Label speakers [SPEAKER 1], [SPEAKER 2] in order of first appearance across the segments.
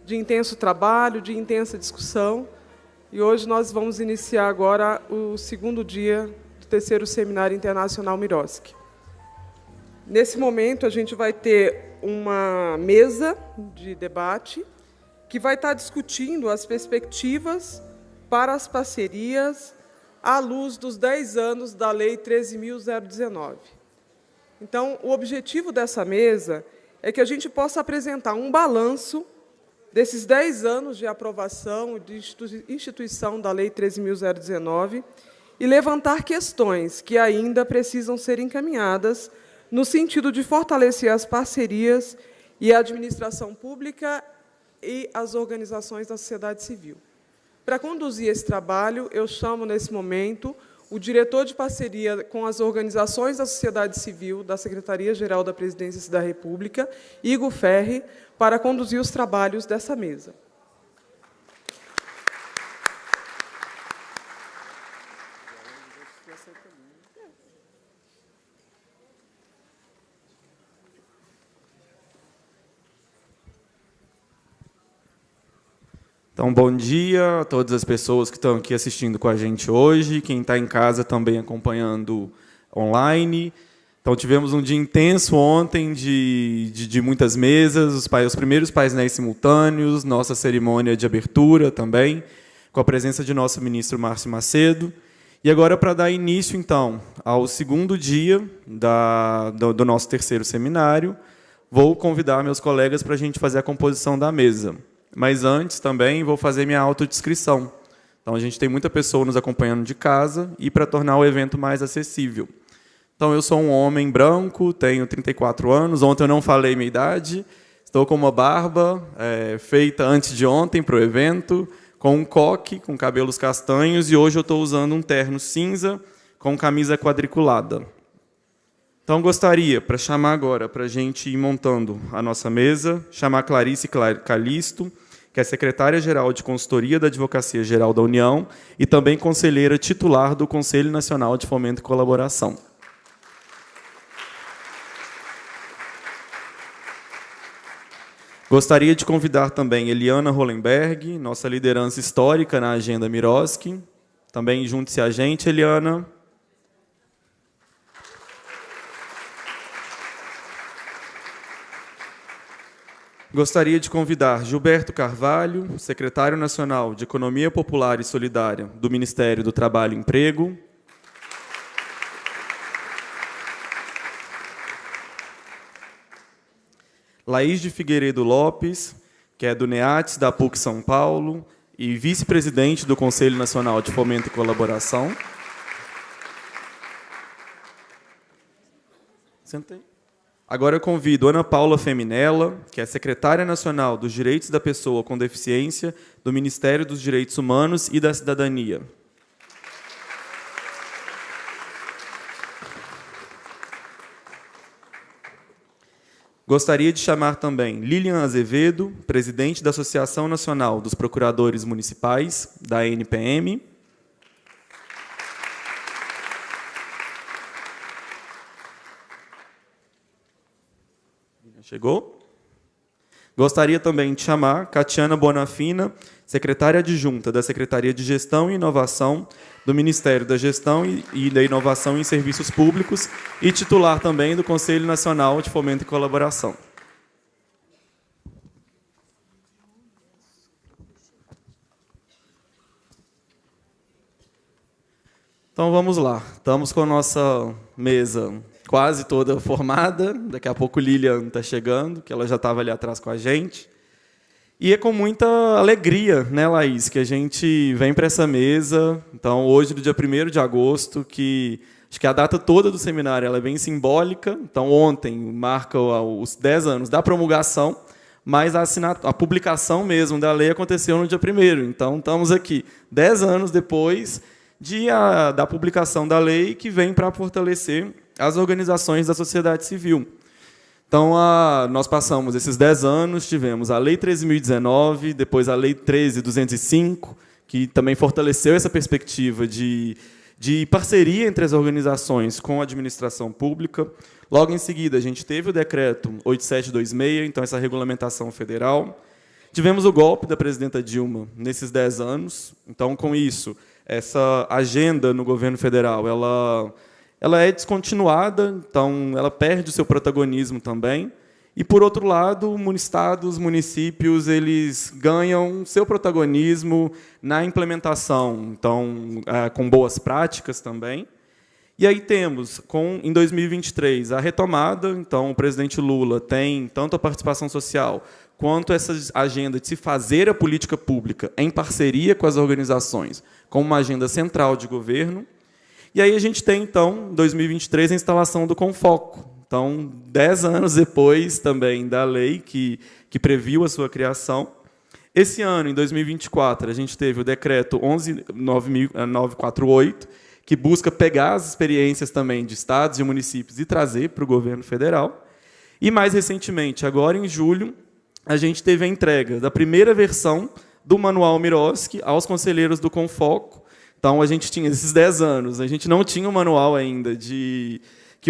[SPEAKER 1] de intenso trabalho, de intensa discussão. E hoje nós vamos iniciar agora o segundo dia do terceiro Seminário Internacional Miroski. Nesse momento, a gente vai ter uma mesa de debate que vai estar discutindo as perspectivas para as parcerias à luz dos 10 anos da Lei 13.019. Então, o objetivo dessa mesa é que a gente possa apresentar um balanço desses 10 anos de aprovação e de instituição da Lei 13.019 e levantar questões que ainda precisam ser encaminhadas no sentido de fortalecer as parcerias e a administração pública e as organizações da sociedade civil. Para conduzir esse trabalho, eu chamo, nesse momento, o diretor de parceria com as organizações da sociedade civil da Secretaria-Geral da Presidência da República, Igor Ferri, para conduzir os trabalhos dessa mesa.
[SPEAKER 2] Então, bom dia a todas as pessoas que estão aqui assistindo com a gente hoje, quem está em casa também acompanhando online. Então, tivemos um dia intenso ontem de muitas mesas, os primeiros painéis simultâneos, nossa cerimônia de abertura também, com a presença de nosso ministro Márcio Macedo. E agora, para dar início, então, ao segundo dia do nosso terceiro seminário, vou convidar meus colegas para a gente fazer a composição da mesa. Mas antes também vou fazer minha autodescrição. Então, a gente tem muita pessoa nos acompanhando de casa e para tornar o evento mais acessível. Então, eu sou um homem branco, tenho 34 anos, ontem eu não falei minha idade, estou com uma barba feita antes de ontem para o evento, com um coque, com cabelos castanhos, e hoje eu estou usando um terno cinza com camisa quadriculada. Então, gostaria, para chamar agora, para a gente ir montando a nossa mesa, chamar Clarice Calisto, que é secretária-geral de Consultoria da Advocacia Geral da União e também conselheira titular do Conselho Nacional de Fomento e Colaboração. Gostaria de convidar também Eliana Hollenberg, nossa liderança histórica na Agenda Miroski. Também junte-se a gente, Eliana. Gostaria de convidar Gilberto Carvalho, secretário nacional de Economia Popular e Solidária do Ministério do Trabalho e Emprego. Laís de Figueiredo Lopes, que é do NEATS, da PUC São Paulo, e vice-presidente do Conselho Nacional de Fomento e Colaboração. Senta aí. Agora eu convido Ana Paula Feminella, que é secretária nacional dos Direitos da Pessoa com Deficiência do Ministério dos Direitos Humanos e da Cidadania. Gostaria de chamar também Lilian Azevedo, presidente da Associação Nacional dos Procuradores Municipais, da NPM. Chegou? Gostaria também de chamar Catiana Bonafina, secretária adjunta da Secretaria de Gestão e Inovação do Ministério da Gestão e da Inovação em Serviços Públicos e titular também do Conselho Nacional de Fomento e Colaboração. Então, vamos lá. Estamos com a nossa mesa quase toda formada. Daqui a pouco Lilian está chegando, que ela já estava ali atrás com a gente. E é com muita alegria, né, Laís, que a gente vem para essa mesa. Então, hoje, no dia 1º de agosto, que acho que a data toda do seminário ela é bem simbólica. Então, ontem marca os 10 anos da promulgação, mas a publicação mesmo da lei aconteceu no dia 1º. Então, estamos aqui 10 anos depois da publicação da lei, que vem para fortalecer as organizações da sociedade civil. Então, nós passamos esses 10 anos, tivemos a Lei 13.019, depois a Lei 13.205, que também fortaleceu essa perspectiva de parceria entre as organizações com a administração pública. Logo em seguida, a gente teve o Decreto 8726, então essa regulamentação federal. Tivemos o golpe da presidenta Dilma nesses 10 anos. Então, com isso, essa agenda no governo federal ela é descontinuada, então ela perde o seu protagonismo também. E, por outro lado, estados, municípios, eles ganham seu protagonismo na implementação, então, com boas práticas também. E aí temos, em 2023, a retomada. Então, o presidente Lula tem tanto a participação social quanto essa agenda de se fazer a política pública em parceria com as organizações, como uma agenda central de governo. E aí a gente tem, então, em 2023, a instalação do Confoco. Então, 10 anos depois também da lei que previu a sua criação. Esse ano, em 2024, a gente teve o decreto 11.948, que busca pegar as experiências também de estados e municípios e trazer para o governo federal. E, mais recentemente, agora em julho, a gente teve a entrega da primeira versão do Manual Miroski aos conselheiros do Confoco. Então, a gente tinha esses 10 anos, a gente não tinha um manual ainda que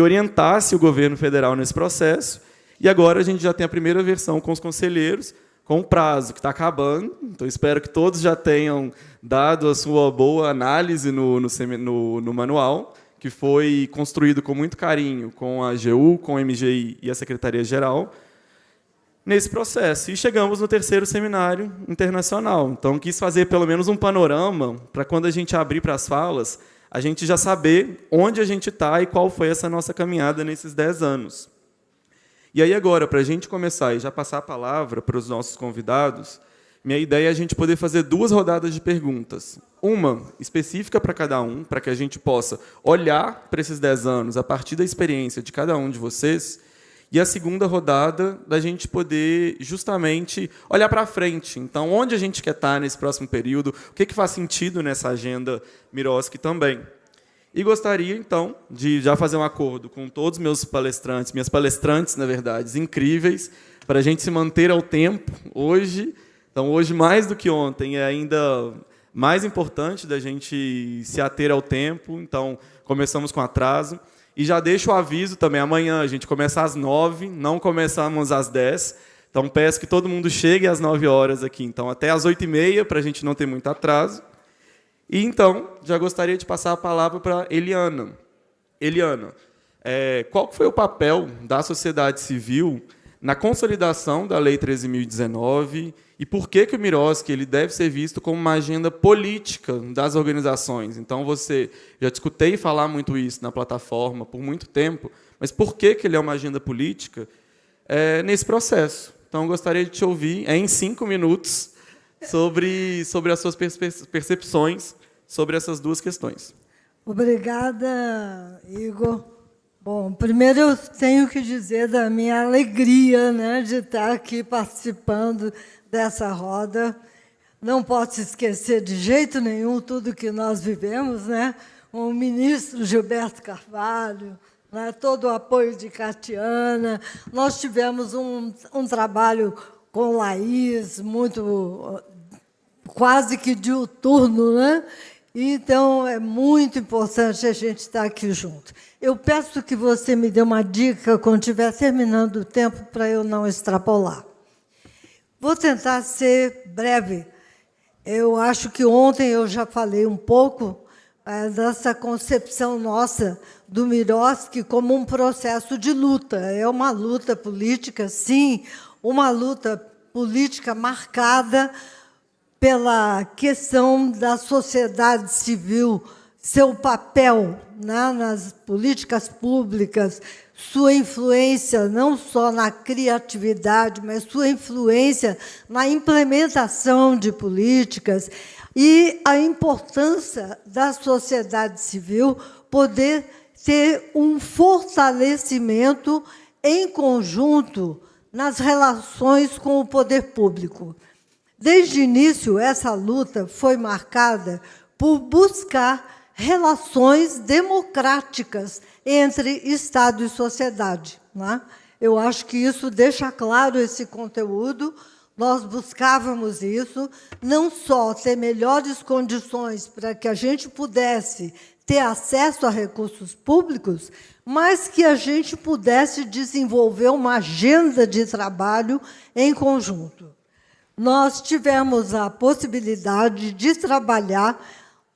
[SPEAKER 2] orientasse o governo federal nesse processo, e agora a gente já tem a primeira versão com os conselheiros, com o prazo que está acabando. Então, espero que todos já tenham dado a sua boa análise no manual, que foi construído com muito carinho com a AGU, com a MGI e a Secretaria-Geral, nesse processo. E chegamos no terceiro seminário internacional. Então, quis fazer pelo menos um panorama para, quando a gente abrir para as falas, a gente já saber onde a gente está e qual foi essa nossa caminhada nesses 10 anos. E aí, agora, para a gente começar e já passar a palavra para os nossos convidados, minha ideia é a gente poder fazer 2 rodadas de perguntas. Uma específica para cada um, para que a gente possa olhar para esses 10 anos a partir da experiência de cada um de vocês, e a segunda rodada, da gente poder justamente olhar para frente. Então, onde a gente quer estar nesse próximo período, o que faz sentido nessa agenda Miroski também. E gostaria, então, de já fazer um acordo com todos os meus palestrantes, minhas palestrantes, na verdade, incríveis, para a gente se manter ao tempo hoje. Então, hoje, mais do que ontem, é ainda mais importante da gente se ater ao tempo. Então, começamos com atraso. E já deixo o aviso também, amanhã a gente começa às 9h, não começamos às 10h. Então, peço que todo mundo chegue às 9 horas aqui. Então, até às 8h30, para a gente não ter muito atraso. E, então, já gostaria de passar a palavra para Eliana. Eliana, qual foi o papel da sociedade civil na consolidação da Lei 13.019 e por que o Miroski ele deve ser visto como uma agenda política das organizações? Então, já escutei falar muito isso na plataforma por muito tempo, mas por que ele é uma agenda política nesse processo? Então, gostaria de te ouvir em 5 minutos sobre as suas percepções sobre essas 2 questões.
[SPEAKER 3] Obrigada, Igor. Bom, primeiro eu tenho que dizer da minha alegria, né, de estar aqui participando dessa roda. Não posso esquecer de jeito nenhum tudo que nós vivemos, né? O ministro Gilberto Carvalho, né, todo o apoio de Catiana. Nós tivemos um trabalho com Laís, muito quase que diuturno, né? Então, é muito importante a gente estar aqui junto. Eu peço que você me dê uma dica quando estiver terminando o tempo, para eu não extrapolar. Vou tentar ser breve. Eu acho que ontem eu já falei um pouco dessa concepção nossa do Miroski como um processo de luta. É uma luta política, sim, uma luta política marcada pela questão da sociedade civil, seu papel, né, nas políticas públicas, sua influência não só na criatividade, mas sua influência na implementação de políticas e a importância da sociedade civil poder ter um fortalecimento em conjunto nas relações com o poder público. Desde o início, essa luta foi marcada por buscar relações democráticas entre Estado e sociedade, né? Eu acho que isso deixa claro esse conteúdo. Nós buscávamos isso, não só ter melhores condições para que a gente pudesse ter acesso a recursos públicos, mas que a gente pudesse desenvolver uma agenda de trabalho em conjunto. nós tivemos a possibilidade de trabalhar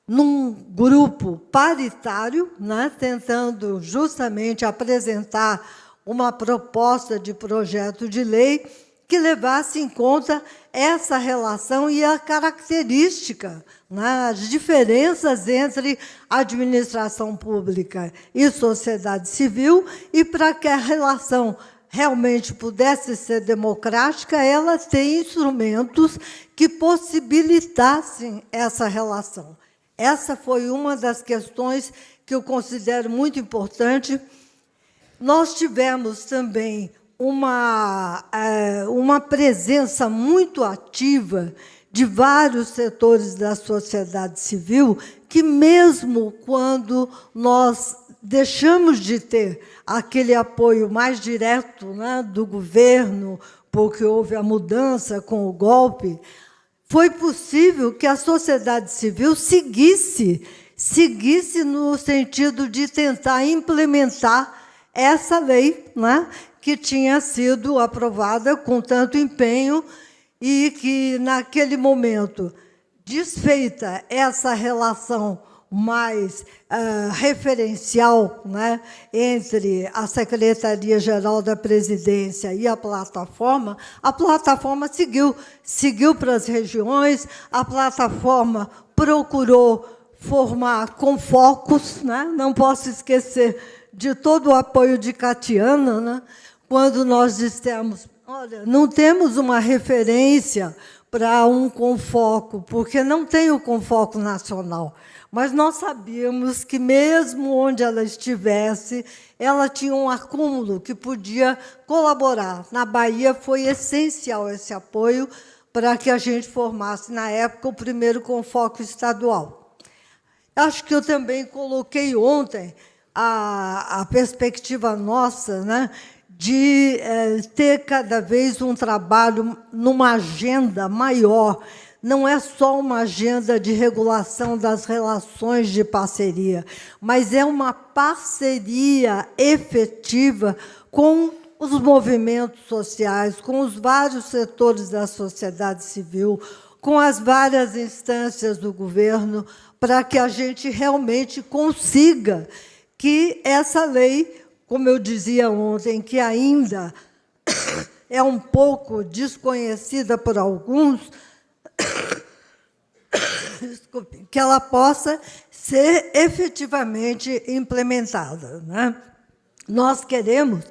[SPEAKER 3] num grupo paritário, né, tentando justamente apresentar uma proposta de projeto de lei que levasse em conta essa relação e a característica, né, as diferenças entre administração pública e sociedade civil, e para que a relação realmente pudesse ser democrática, ela tem instrumentos que possibilitassem essa relação. Essa foi uma das questões que eu considero muito importante. Nós tivemos também uma presença muito ativa de vários setores da sociedade civil, que, mesmo quando nós deixamos de ter aquele apoio mais direto, né, do governo, porque houve a mudança com o golpe, foi possível que a sociedade civil seguisse no sentido de tentar implementar essa lei, né, que tinha sido aprovada com tanto empenho e que, naquele momento, desfeita essa relação mais referencial, né, entre a Secretaria-Geral da Presidência e a plataforma seguiu para as regiões, a plataforma procurou formar com focos, né? Não posso esquecer de todo o apoio de Catiana, né, quando nós dissemos, olha, não temos uma referência para um Confoco, porque não tem o Confoco nacional. Mas nós sabíamos que, mesmo onde ela estivesse, ela tinha um acúmulo que podia colaborar. Na Bahia, foi essencial esse apoio para que a gente formasse, na época, o primeiro Confoco estadual. Acho que eu também coloquei ontem a perspectiva nossa, né, de ter cada vez um trabalho numa agenda maior. Não é só uma agenda de regulação das relações de parceria, mas é uma parceria efetiva com os movimentos sociais, com os vários setores da sociedade civil, com as várias instâncias do governo, para que a gente realmente consiga que essa lei, como eu dizia ontem, que ainda é um pouco desconhecida por alguns, desculpe, que ela possa ser efetivamente implementada, né? Nós queremos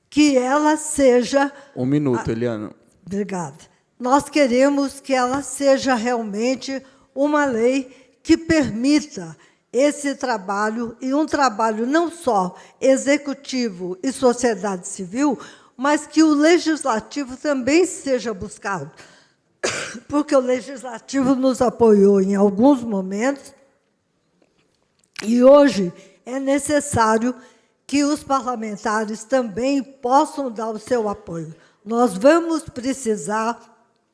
[SPEAKER 3] que ela seja...
[SPEAKER 2] Um minuto, Eliana.
[SPEAKER 3] Obrigada. Nós queremos que ela seja realmente uma lei que permita esse trabalho, e um trabalho não só executivo e sociedade civil, mas que o legislativo também seja buscado, porque o legislativo nos apoiou em alguns momentos, e hoje é necessário que os parlamentares também possam dar o seu apoio. Nós vamos precisar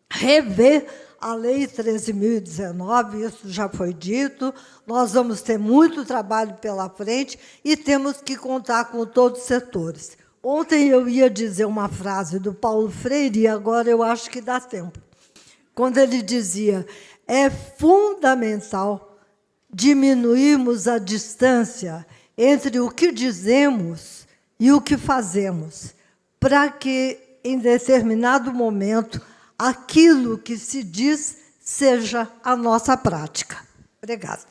[SPEAKER 3] rever a Lei 13.019, isso já foi dito, nós vamos ter muito trabalho pela frente e temos que contar com todos os setores. Ontem eu ia dizer uma frase do Paulo Freire, e agora eu acho que dá tempo, quando ele dizia, é fundamental diminuirmos a distância entre o que dizemos e o que fazemos, para que, em determinado momento, aquilo que se diz seja a nossa prática. Obrigada.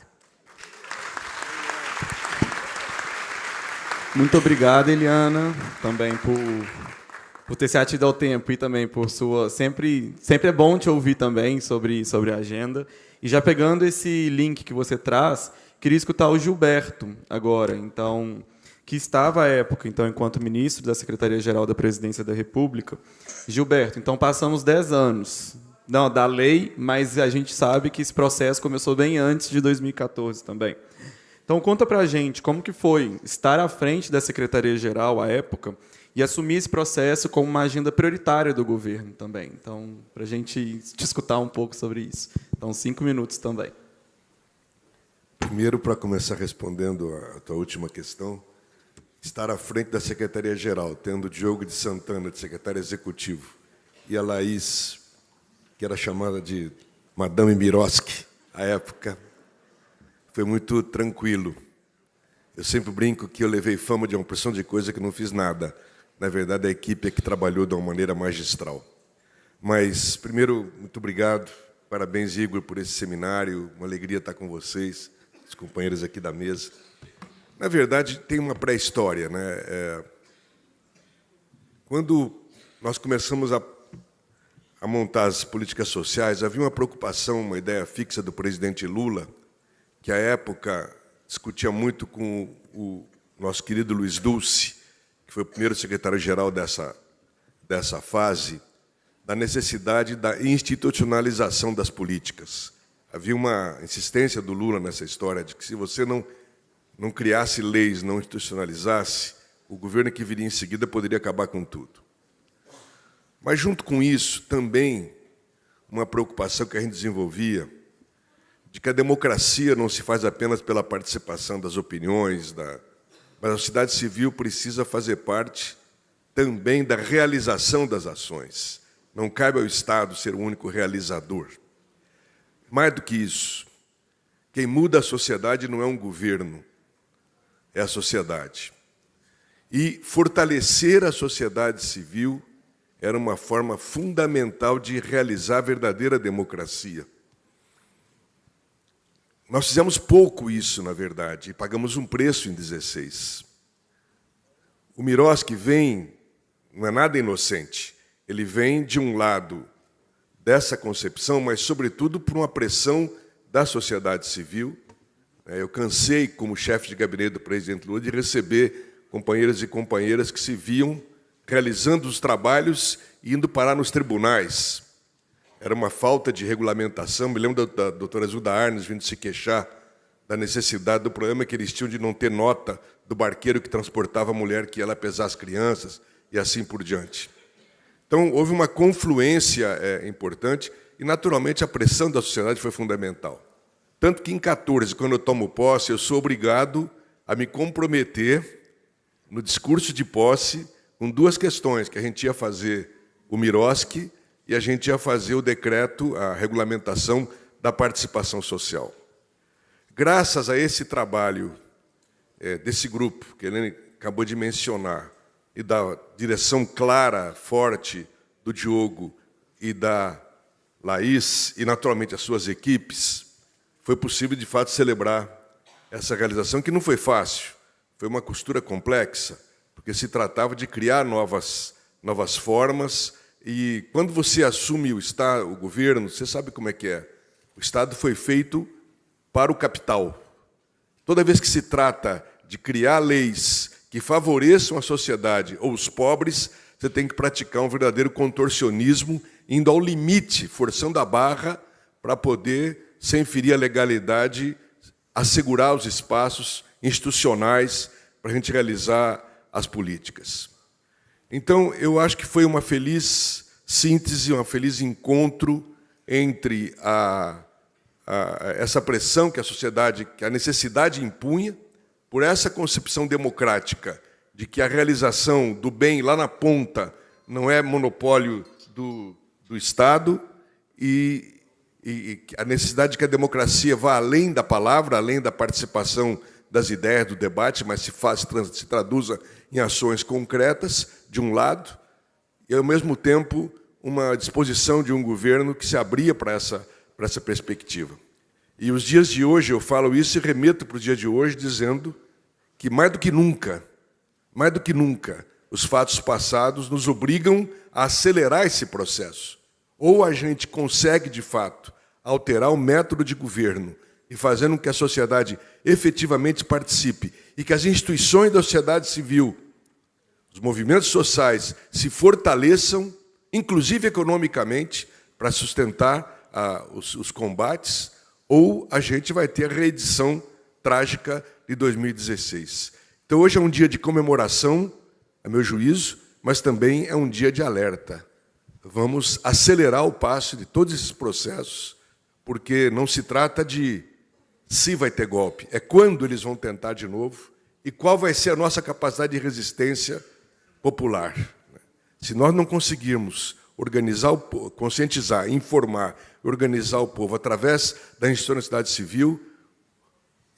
[SPEAKER 2] Muito obrigado, Eliana, também por ter se atido ao tempo e também por sua... Sempre é bom te ouvir também sobre a agenda. E já pegando esse link que você traz, queria escutar o Gilberto agora, então, que estava à época, então, enquanto ministro da Secretaria-Geral da Presidência da República. Gilberto, então, passamos 10 anos da lei, mas a gente sabe que esse processo começou bem antes de 2014 também. Então, conta para a gente como que foi estar à frente da Secretaria-Geral à época e assumir esse processo como uma agenda prioritária do governo também. Então, para a gente te escutar um pouco sobre isso. Então, 5 minutos também.
[SPEAKER 4] Primeiro, para começar respondendo a tua última questão, estar à frente da Secretaria-Geral, tendo o Diogo de Santana, de secretário executivo, e a Laís que era chamada de Madame Miroski, à época, foi muito tranquilo. Eu sempre brinco que eu levei fama de uma porção de coisa que não fiz nada. Na verdade, a equipe é que trabalhou de uma maneira magistral. Mas, primeiro, muito obrigado. Parabéns, Igor, por esse seminário. Uma alegria estar com vocês, os companheiros aqui da mesa. Na verdade, tem uma pré-história, né? Quando nós começamos a montar as políticas sociais, havia uma preocupação, uma ideia fixa do presidente Lula, que, à época, discutia muito com o nosso querido Luiz Dulce, que foi o primeiro secretário-geral dessa fase, da necessidade da institucionalização das políticas. Havia uma insistência do Lula nessa história de que, se você não criasse leis, não institucionalizasse, o governo que viria em seguida poderia acabar com tudo. Mas, junto com isso, também uma preocupação que a gente desenvolvia de que a democracia não se faz apenas pela participação das opiniões, mas a sociedade civil precisa fazer parte também da realização das ações. Não cabe ao Estado ser o único realizador. Mais do que isso, quem muda a sociedade não é um governo, é a sociedade. E fortalecer a sociedade civil era uma forma fundamental de realizar a verdadeira democracia. Nós fizemos pouco isso, na verdade, e pagamos um preço em 16. O Miroski não é nada inocente. Ele vem, de um lado, dessa concepção, mas, sobretudo, por uma pressão da sociedade civil. Eu cansei, como chefe de gabinete do presidente Lula, de receber companheiros e companheiras que se viam realizando os trabalhos e indo parar nos tribunais. Era uma falta de regulamentação. Me lembro da doutora Zilda Arnes vindo se queixar da necessidade do problema que eles tinham de não ter nota do barqueiro que transportava a mulher que ia lá pesar as crianças e assim por diante. Então, houve uma confluência importante e, naturalmente, a pressão da sociedade foi fundamental. Tanto que, em 14, quando eu tomo posse, eu sou obrigado a me comprometer no discurso de posse com duas questões, que a gente ia fazer o Miroski e a gente ia fazer o decreto, a regulamentação da participação social. Graças a esse trabalho desse grupo, que ele acabou de mencionar, e da direção clara, forte do Diogo e da Laís, e, naturalmente, as suas equipes, foi possível, de fato, celebrar essa realização, que não foi fácil, foi uma costura complexa, porque se tratava de criar novas formas, e quando você assume o Estado, o governo, você sabe como é que é. O Estado foi feito para o capital. Toda vez que se trata de criar leis que favoreçam a sociedade ou os pobres, você tem que praticar um verdadeiro contorcionismo, indo ao limite, forçando a barra, para poder, sem ferir a legalidade, assegurar os espaços institucionais para a gente realizar as políticas. Então, eu acho que foi uma feliz síntese, um feliz encontro entre essa pressão que a necessidade impunha, por essa concepção democrática de que a realização do bem lá na ponta não é monopólio do Estado, e a necessidade de que a democracia vá além da palavra, além da participação das ideias, do debate, mas se traduza em ações concretas, de um lado, e, ao mesmo tempo, uma disposição de um governo que se abria para essa perspectiva. E os dias de hoje, eu falo isso e remeto para o dia de hoje, dizendo que, mais do que nunca, os fatos passados nos obrigam a acelerar esse processo. Ou a gente consegue, de fato, alterar o método de governo e fazendo com que a sociedade efetivamente participe e que as instituições da sociedade civil, os movimentos sociais, se fortaleçam, inclusive economicamente, para sustentar os combates, ou a gente vai ter a reedição trágica de 2016. Então, hoje é um dia de comemoração, a meu juízo, mas também é um dia de alerta. Vamos acelerar o passo de todos esses processos, porque não se trata de se vai ter golpe, é quando eles vão tentar de novo e qual vai ser a nossa capacidade de resistência popular. Se nós não conseguirmos organizar o povo, conscientizar, informar, organizar o povo através da instituição da sociedade civil,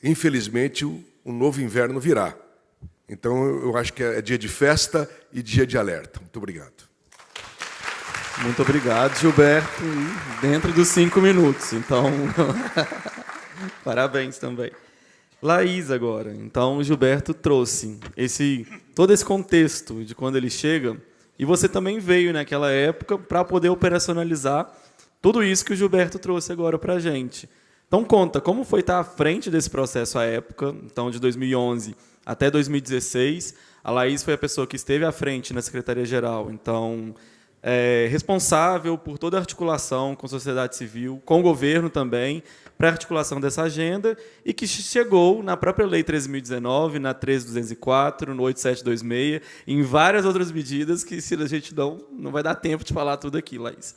[SPEAKER 4] infelizmente, um novo inverno virá. Então, eu acho que é dia de festa e dia de alerta. Muito obrigado.
[SPEAKER 2] Muito obrigado, Gilberto. E dentro dos 5 minutos. Então, parabéns também. Laís, agora. Então, o Gilberto trouxe todo esse contexto de quando ele chega, e você também veio naquela época para poder operacionalizar tudo isso que o Gilberto trouxe agora para a gente. Então, conta, como foi estar à frente desse processo à época, então, de 2011 até 2016. A Laís foi a pessoa que esteve à frente na Secretaria-Geral, então, responsável por toda a articulação com a sociedade civil, com o governo também, para a articulação dessa agenda, e que chegou na própria Lei 13.019, na 13.204, no 8726, e em várias outras medidas que, se a gente não vai dar tempo de falar tudo aqui, Laís.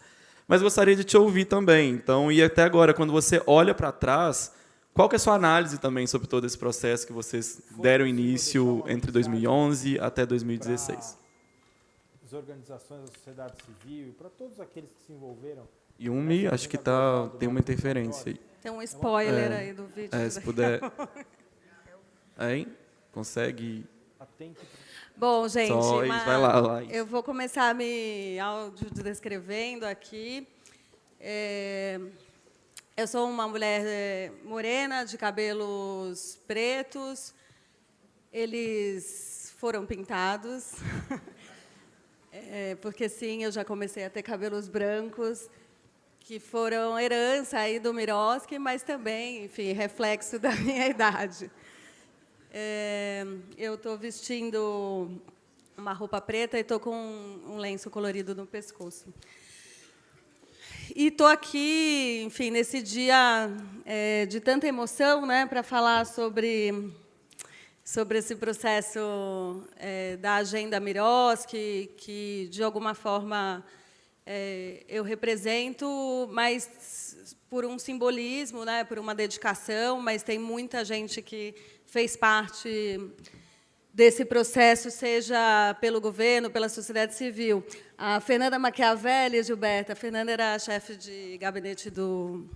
[SPEAKER 2] Mas gostaria de te ouvir também. Então, e até agora, quando você olha para trás, qual que é a sua análise também sobre todo esse processo que vocês deram início entre 2011 até 2016?
[SPEAKER 5] As organizações da sociedade civil e para todos aqueles que se envolveram.
[SPEAKER 2] Yumi, acho que tem uma interferência aí.
[SPEAKER 6] Tem um spoiler aí do vídeo.
[SPEAKER 2] Se puder. Hein? Consegue?
[SPEAKER 6] Bom, gente,
[SPEAKER 2] vai lá, Laís.
[SPEAKER 6] Eu vou começar me audiodescrevendo aqui. Eu sou uma mulher morena, de cabelos pretos. Eles foram pintados. Porque, sim, eu já comecei a ter cabelos brancos, que foram herança aí do Miroski, mas também, enfim, reflexo da minha idade. Eu estou vestindo uma roupa preta e estou com um lenço colorido no pescoço. E estou aqui, enfim, nesse dia de tanta emoção, né, para falar sobre esse processo da Agenda Miroski, que, de alguma forma, eu represento, mas por um simbolismo, né, por uma dedicação, mas tem muita gente que fez parte desse processo, seja pelo governo, pela sociedade civil. A Fernanda Machiavelli, Gilberto, a Fernanda era a chefe de gabinete do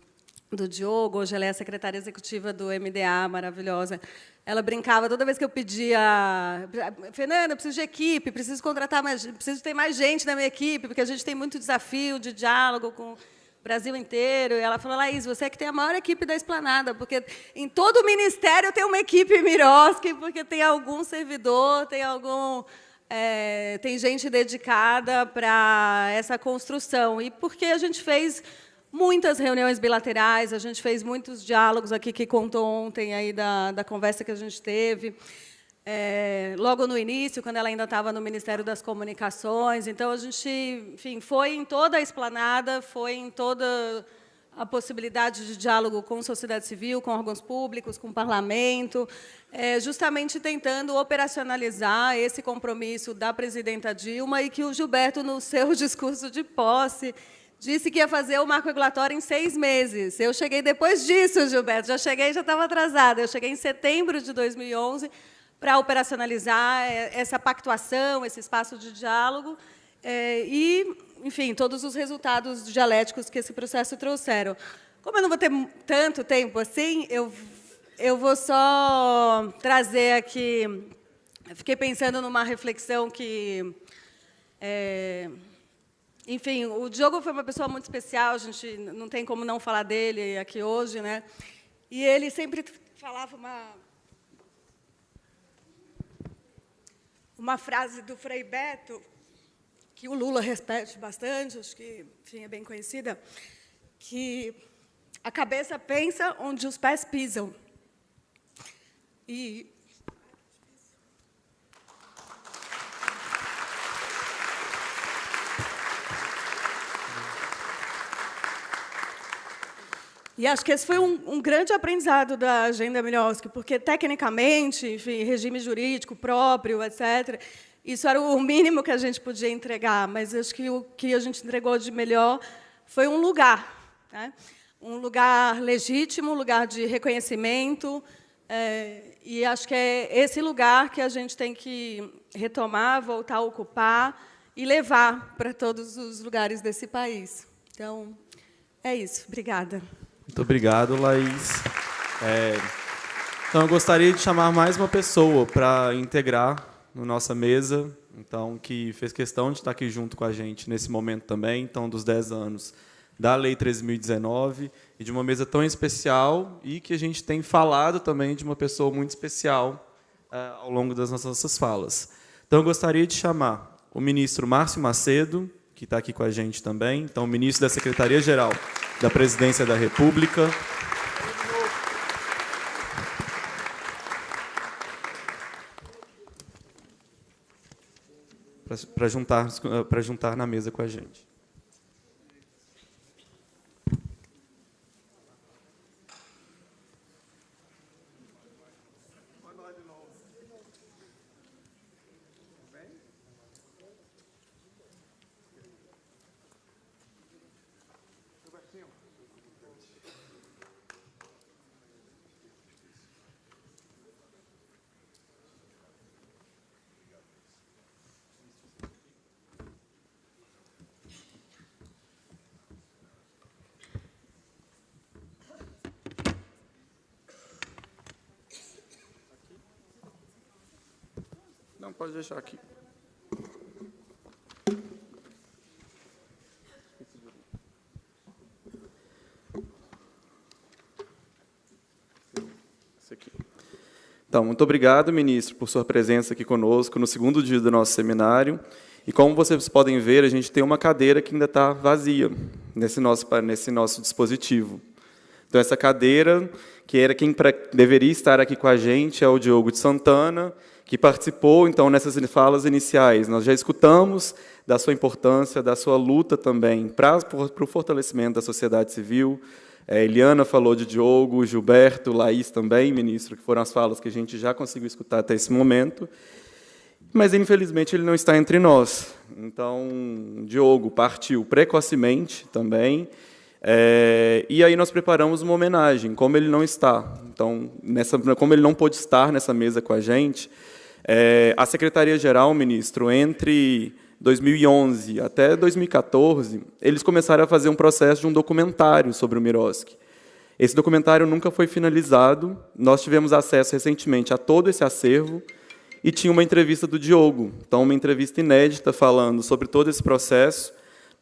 [SPEAKER 6] Diogo, hoje ela é a secretária executiva do MDA, maravilhosa. Ela brincava toda vez que eu pedia: Fernanda, eu preciso de equipe, preciso contratar mais, preciso ter mais gente na minha equipe, porque a gente tem muito desafio de diálogo com o Brasil inteiro. E ela falou: Laís, você é que tem a maior equipe da Esplanada, porque em todo o ministério tem uma equipe Miroski, porque tem algum servidor, tem gente dedicada para essa construção. E porque a gente fez muitas reuniões bilaterais, a gente fez muitos diálogos aqui, que contou ontem aí da conversa que a gente teve, logo no início, quando ela ainda estava no Ministério das Comunicações. Então, a gente, enfim, foi em toda a Esplanada, foi em toda a possibilidade de diálogo com a sociedade civil, com órgãos públicos, com o parlamento, justamente tentando operacionalizar esse compromisso da presidenta Dilma, e que o Gilberto, no seu discurso de posse, disse que ia fazer o marco regulatório em 6 meses. Eu cheguei depois disso, Gilberto, já estava atrasada. Eu cheguei em setembro de 2011 para operacionalizar essa pactuação, esse espaço de diálogo e, enfim, todos os resultados dialéticos que esse processo trouxeram. Como eu não vou ter tanto tempo assim, eu vou só trazer aqui... Eu fiquei pensando numa reflexão que... Enfim, o Diogo foi uma pessoa muito especial, a gente não tem como não falar dele aqui hoje, né? E ele sempre falava uma frase do Frei Beto, que o Lula repete bastante, acho que, enfim, é bem conhecida, que a cabeça pensa onde os pés pisam. E acho que esse foi um grande aprendizado da Agenda Miroski, porque, tecnicamente, enfim, regime jurídico próprio, etc., isso era o mínimo que a gente podia entregar, mas acho que o que a gente entregou de melhor foi um lugar, né? Um lugar legítimo, um lugar de reconhecimento, e acho que é esse lugar que a gente tem que retomar, voltar a ocupar, e levar para todos os lugares desse país. Então, é isso. Obrigada.
[SPEAKER 2] Muito obrigado, Laís. Então, eu gostaria de chamar mais uma pessoa para integrar na nossa mesa, então, que fez questão de estar aqui junto com a gente nesse momento também, então, dos 10 anos da Lei 13.019, e de uma mesa tão especial, e que a gente tem falado também de uma pessoa muito especial ao longo das nossas falas. Então, eu gostaria de chamar o ministro Márcio Macedo, que está aqui com a gente também, então, ministro da Secretaria-Geral da Presidência da República. Para juntar na mesa com a gente. Não, pode deixar aqui. Esse aqui. Então, muito obrigado, ministro, por sua presença aqui conosco no segundo dia do nosso seminário. E como vocês podem ver, a gente tem uma cadeira que ainda está vazia nesse nosso dispositivo. Então, essa cadeira, que era quem deveria estar aqui com a gente, é o Diogo de Santana, que participou, então, nessas falas iniciais. Nós já escutamos da sua importância, da sua luta também para o fortalecimento da sociedade civil. Eliana falou de Diogo, Gilberto, Laís também, ministro, que foram as falas que a gente já conseguiu escutar até esse momento. Mas, infelizmente, ele não está entre nós. Então, Diogo partiu precocemente também. E aí nós preparamos uma homenagem, como ele não está. Então, como ele não pôde estar nessa mesa com a gente, a Secretaria-Geral, ministro, entre 2011 até 2014, eles começaram a fazer um processo de um documentário sobre o Miroski. Esse documentário nunca foi finalizado, nós tivemos acesso recentemente a todo esse acervo, e tinha uma entrevista do Diogo, então uma entrevista inédita falando sobre todo esse processo.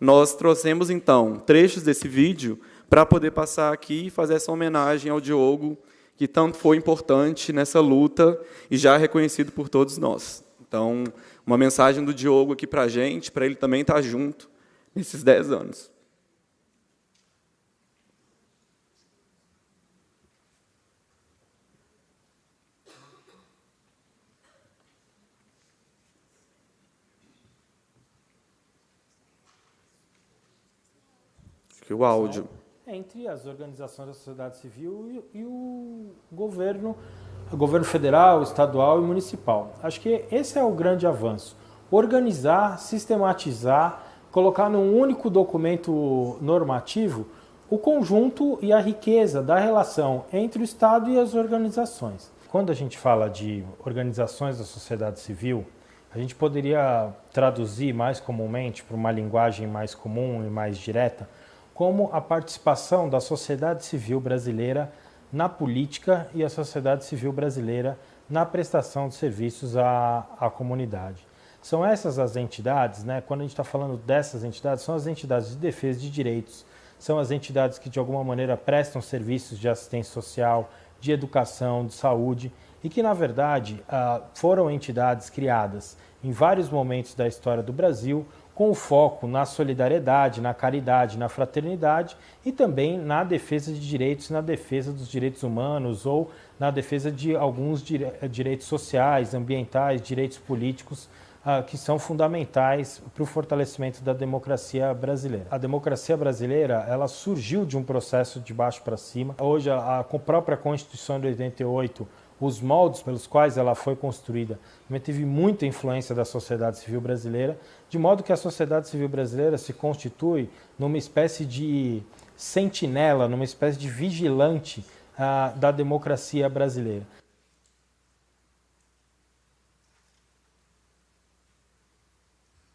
[SPEAKER 2] Nós trouxemos, então, trechos desse vídeo para poder passar aqui e fazer essa homenagem ao Diogo, que tanto foi importante nessa luta e já reconhecido por todos nós. Então, uma mensagem do Diogo aqui para a gente, para ele também estar junto nesses 10 anos. Acho que o áudio.
[SPEAKER 5] Entre as organizações da sociedade civil e o governo federal, estadual e municipal. Acho que esse é o grande avanço. Organizar, sistematizar, colocar num único documento normativo o conjunto e a riqueza da relação entre o Estado e as organizações. Quando a gente fala de organizações da sociedade civil, a gente poderia traduzir mais comumente para uma linguagem mais comum e mais direta, como a participação da sociedade civil brasileira na política e a sociedade civil brasileira na prestação de serviços à comunidade. São essas as entidades, né? Quando a gente está falando dessas entidades, são as entidades de defesa de direitos, são as entidades que de alguma maneira prestam serviços de assistência social, de educação, de saúde, e que, na verdade, foram entidades criadas em vários momentos da história do Brasil, com o foco na solidariedade, na caridade, na fraternidade e também na defesa de direitos, na defesa dos direitos humanos ou na defesa de alguns direitos sociais, ambientais, direitos políticos que são fundamentais para o fortalecimento da democracia brasileira. A democracia brasileira, ela surgiu de um processo de baixo para cima. Hoje, a própria Constituição de 88, os moldes pelos quais ela foi construída, também teve muita influência da sociedade civil brasileira, de modo que a sociedade civil brasileira se constitui numa espécie de sentinela, numa espécie de vigilante da democracia brasileira.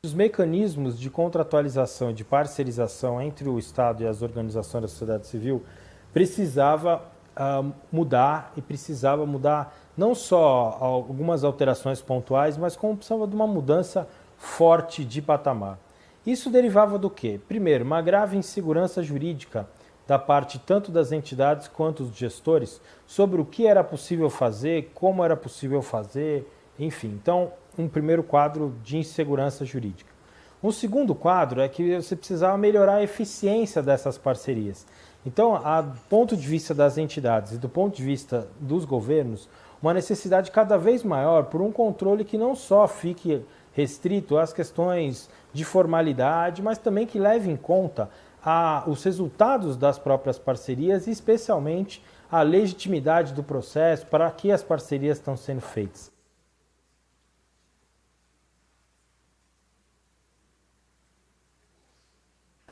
[SPEAKER 5] Os mecanismos de contratualização e de parcerização entre o Estado e as organizações da sociedade civil precisava mudar, e precisava mudar não só algumas alterações pontuais, mas como precisava de uma mudança forte de patamar. Isso derivava do quê? Primeiro, uma grave insegurança jurídica da parte tanto das entidades quanto dos gestores sobre o que era possível fazer, como era possível fazer, enfim. Então, um primeiro quadro de insegurança jurídica. Um segundo quadro é que você precisava melhorar a eficiência dessas parcerias. Então, do ponto de vista das entidades e do ponto de vista dos governos, uma necessidade cada vez maior por um controle que não só fique restrito às questões de formalidade, mas também que leve em conta os resultados das próprias parcerias e, especialmente, a legitimidade do processo para que as parcerias estão sendo feitas.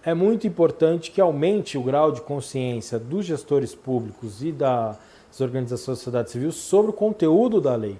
[SPEAKER 5] É muito importante que aumente o grau de consciência dos gestores públicos e das organizações da sociedade civil sobre o conteúdo da lei.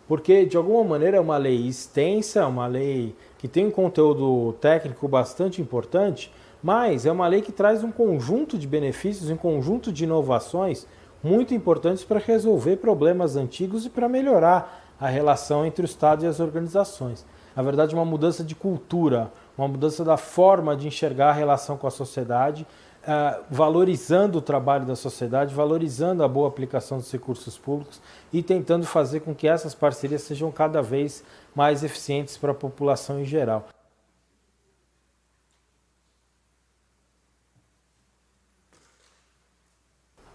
[SPEAKER 5] Porque, de alguma maneira, é uma lei extensa, uma lei que tem um conteúdo técnico bastante importante, mas é uma lei que traz um conjunto de benefícios, um conjunto de inovações muito importantes para resolver problemas antigos e para melhorar a relação entre o Estado e as organizações. Na verdade, uma mudança de cultura, uma mudança da forma de enxergar a relação com a sociedade, valorizando o trabalho da sociedade, valorizando a boa aplicação dos recursos públicos e tentando fazer com que essas parcerias sejam cada vez mais eficientes para a população em geral.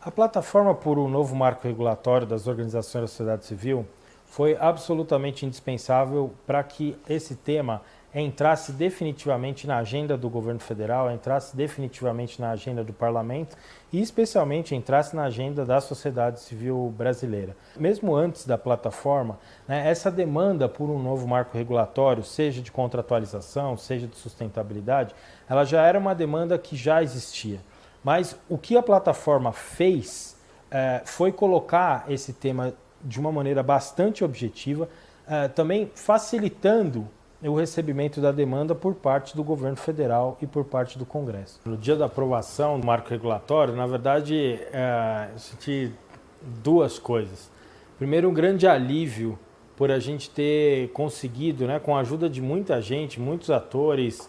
[SPEAKER 5] A plataforma por um novo marco regulatório das organizações da sociedade civil foi absolutamente indispensável para que esse tema entrasse definitivamente na agenda do governo federal, entrasse definitivamente na agenda do parlamento e especialmente entrasse na agenda da sociedade civil brasileira. Mesmo antes da plataforma, essa demanda por um novo marco regulatório, seja de contratualização, seja de sustentabilidade, ela já era uma demanda que já existia. Mas o que a plataforma fez foi colocar esse tema de uma maneira bastante objetiva, também facilitando o recebimento da demanda por parte do governo federal e por parte do Congresso. No dia da aprovação do marco regulatório, na verdade, eu senti duas coisas. Primeiro, um grande alívio por a gente ter conseguido, com a ajuda de muita gente, muitos atores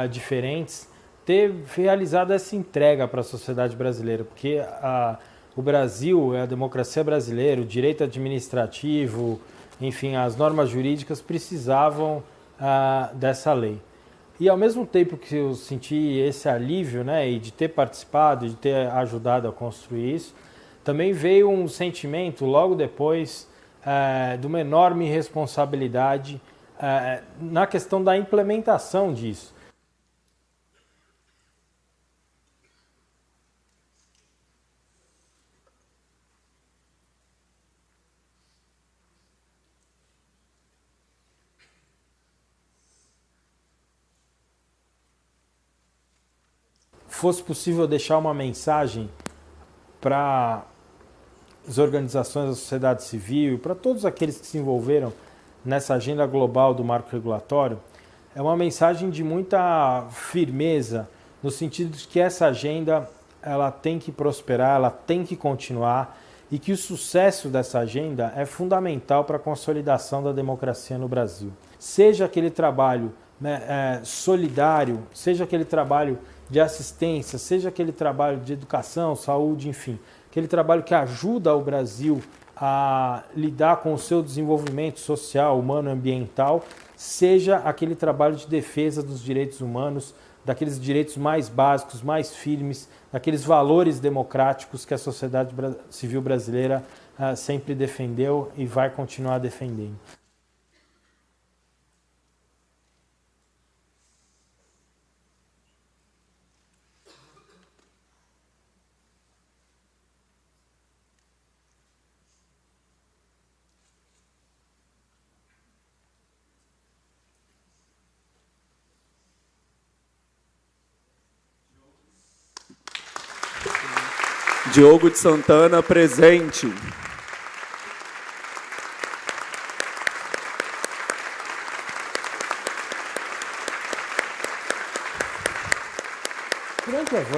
[SPEAKER 5] diferentes, ter realizado essa entrega para a sociedade brasileira, porque o Brasil, a democracia brasileira, o direito administrativo, enfim, as normas jurídicas precisavam dessa lei. E ao mesmo tempo que eu senti esse alívio, e de ter participado, de ter ajudado a construir isso, também veio um sentimento logo depois de uma enorme responsabilidade na questão da implementação disso. Fosse possível deixar uma mensagem para as organizações da sociedade civil e para todos aqueles que se envolveram nessa agenda global do marco regulatório, é uma mensagem de muita firmeza, no sentido de que essa agenda ela tem que prosperar, ela tem que continuar e que o sucesso dessa agenda é fundamental para a consolidação da democracia no Brasil. Seja aquele trabalho solidário, seja aquele trabalho de assistência, seja aquele trabalho de educação, saúde, enfim, aquele trabalho que ajuda o Brasil a lidar com o seu desenvolvimento social, humano e ambiental, seja aquele trabalho de defesa dos direitos humanos, daqueles direitos mais básicos, mais firmes, daqueles valores democráticos que a sociedade civil brasileira sempre defendeu e vai continuar defendendo.
[SPEAKER 2] Diogo de Santana, presente.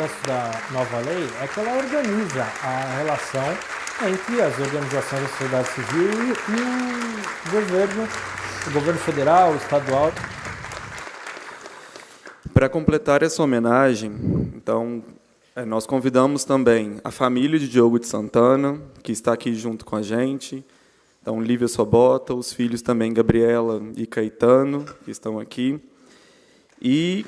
[SPEAKER 5] avanço da nova lei é que ela organiza a relação entre as organizações da sociedade civil e o governo federal, estadual.
[SPEAKER 2] Para completar essa homenagem, então, nós convidamos também a família de Diogo de Santana, que está aqui junto com a gente. Então, Lívia Sobota, os filhos também, Gabriela e Caetano, que estão aqui. E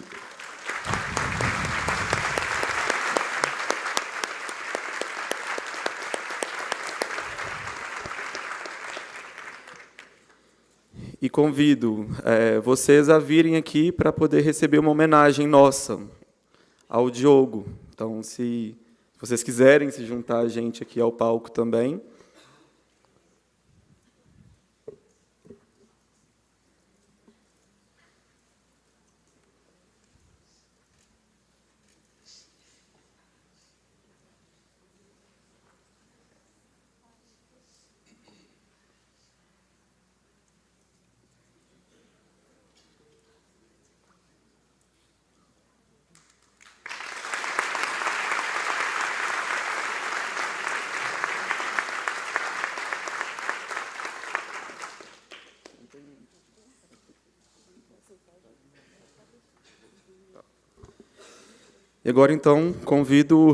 [SPEAKER 2] convido vocês a virem aqui para poder receber uma homenagem nossa ao Diogo. Então, se vocês quiserem se juntar a gente aqui ao palco também. E agora, então, convido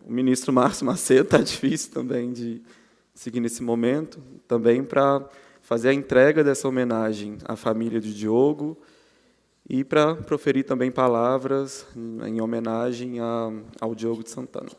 [SPEAKER 2] o ministro Márcio Macedo, está difícil também de seguir nesse momento, também para fazer a entrega dessa homenagem à família de Diogo e para proferir também palavras em homenagem ao Diogo de Santana.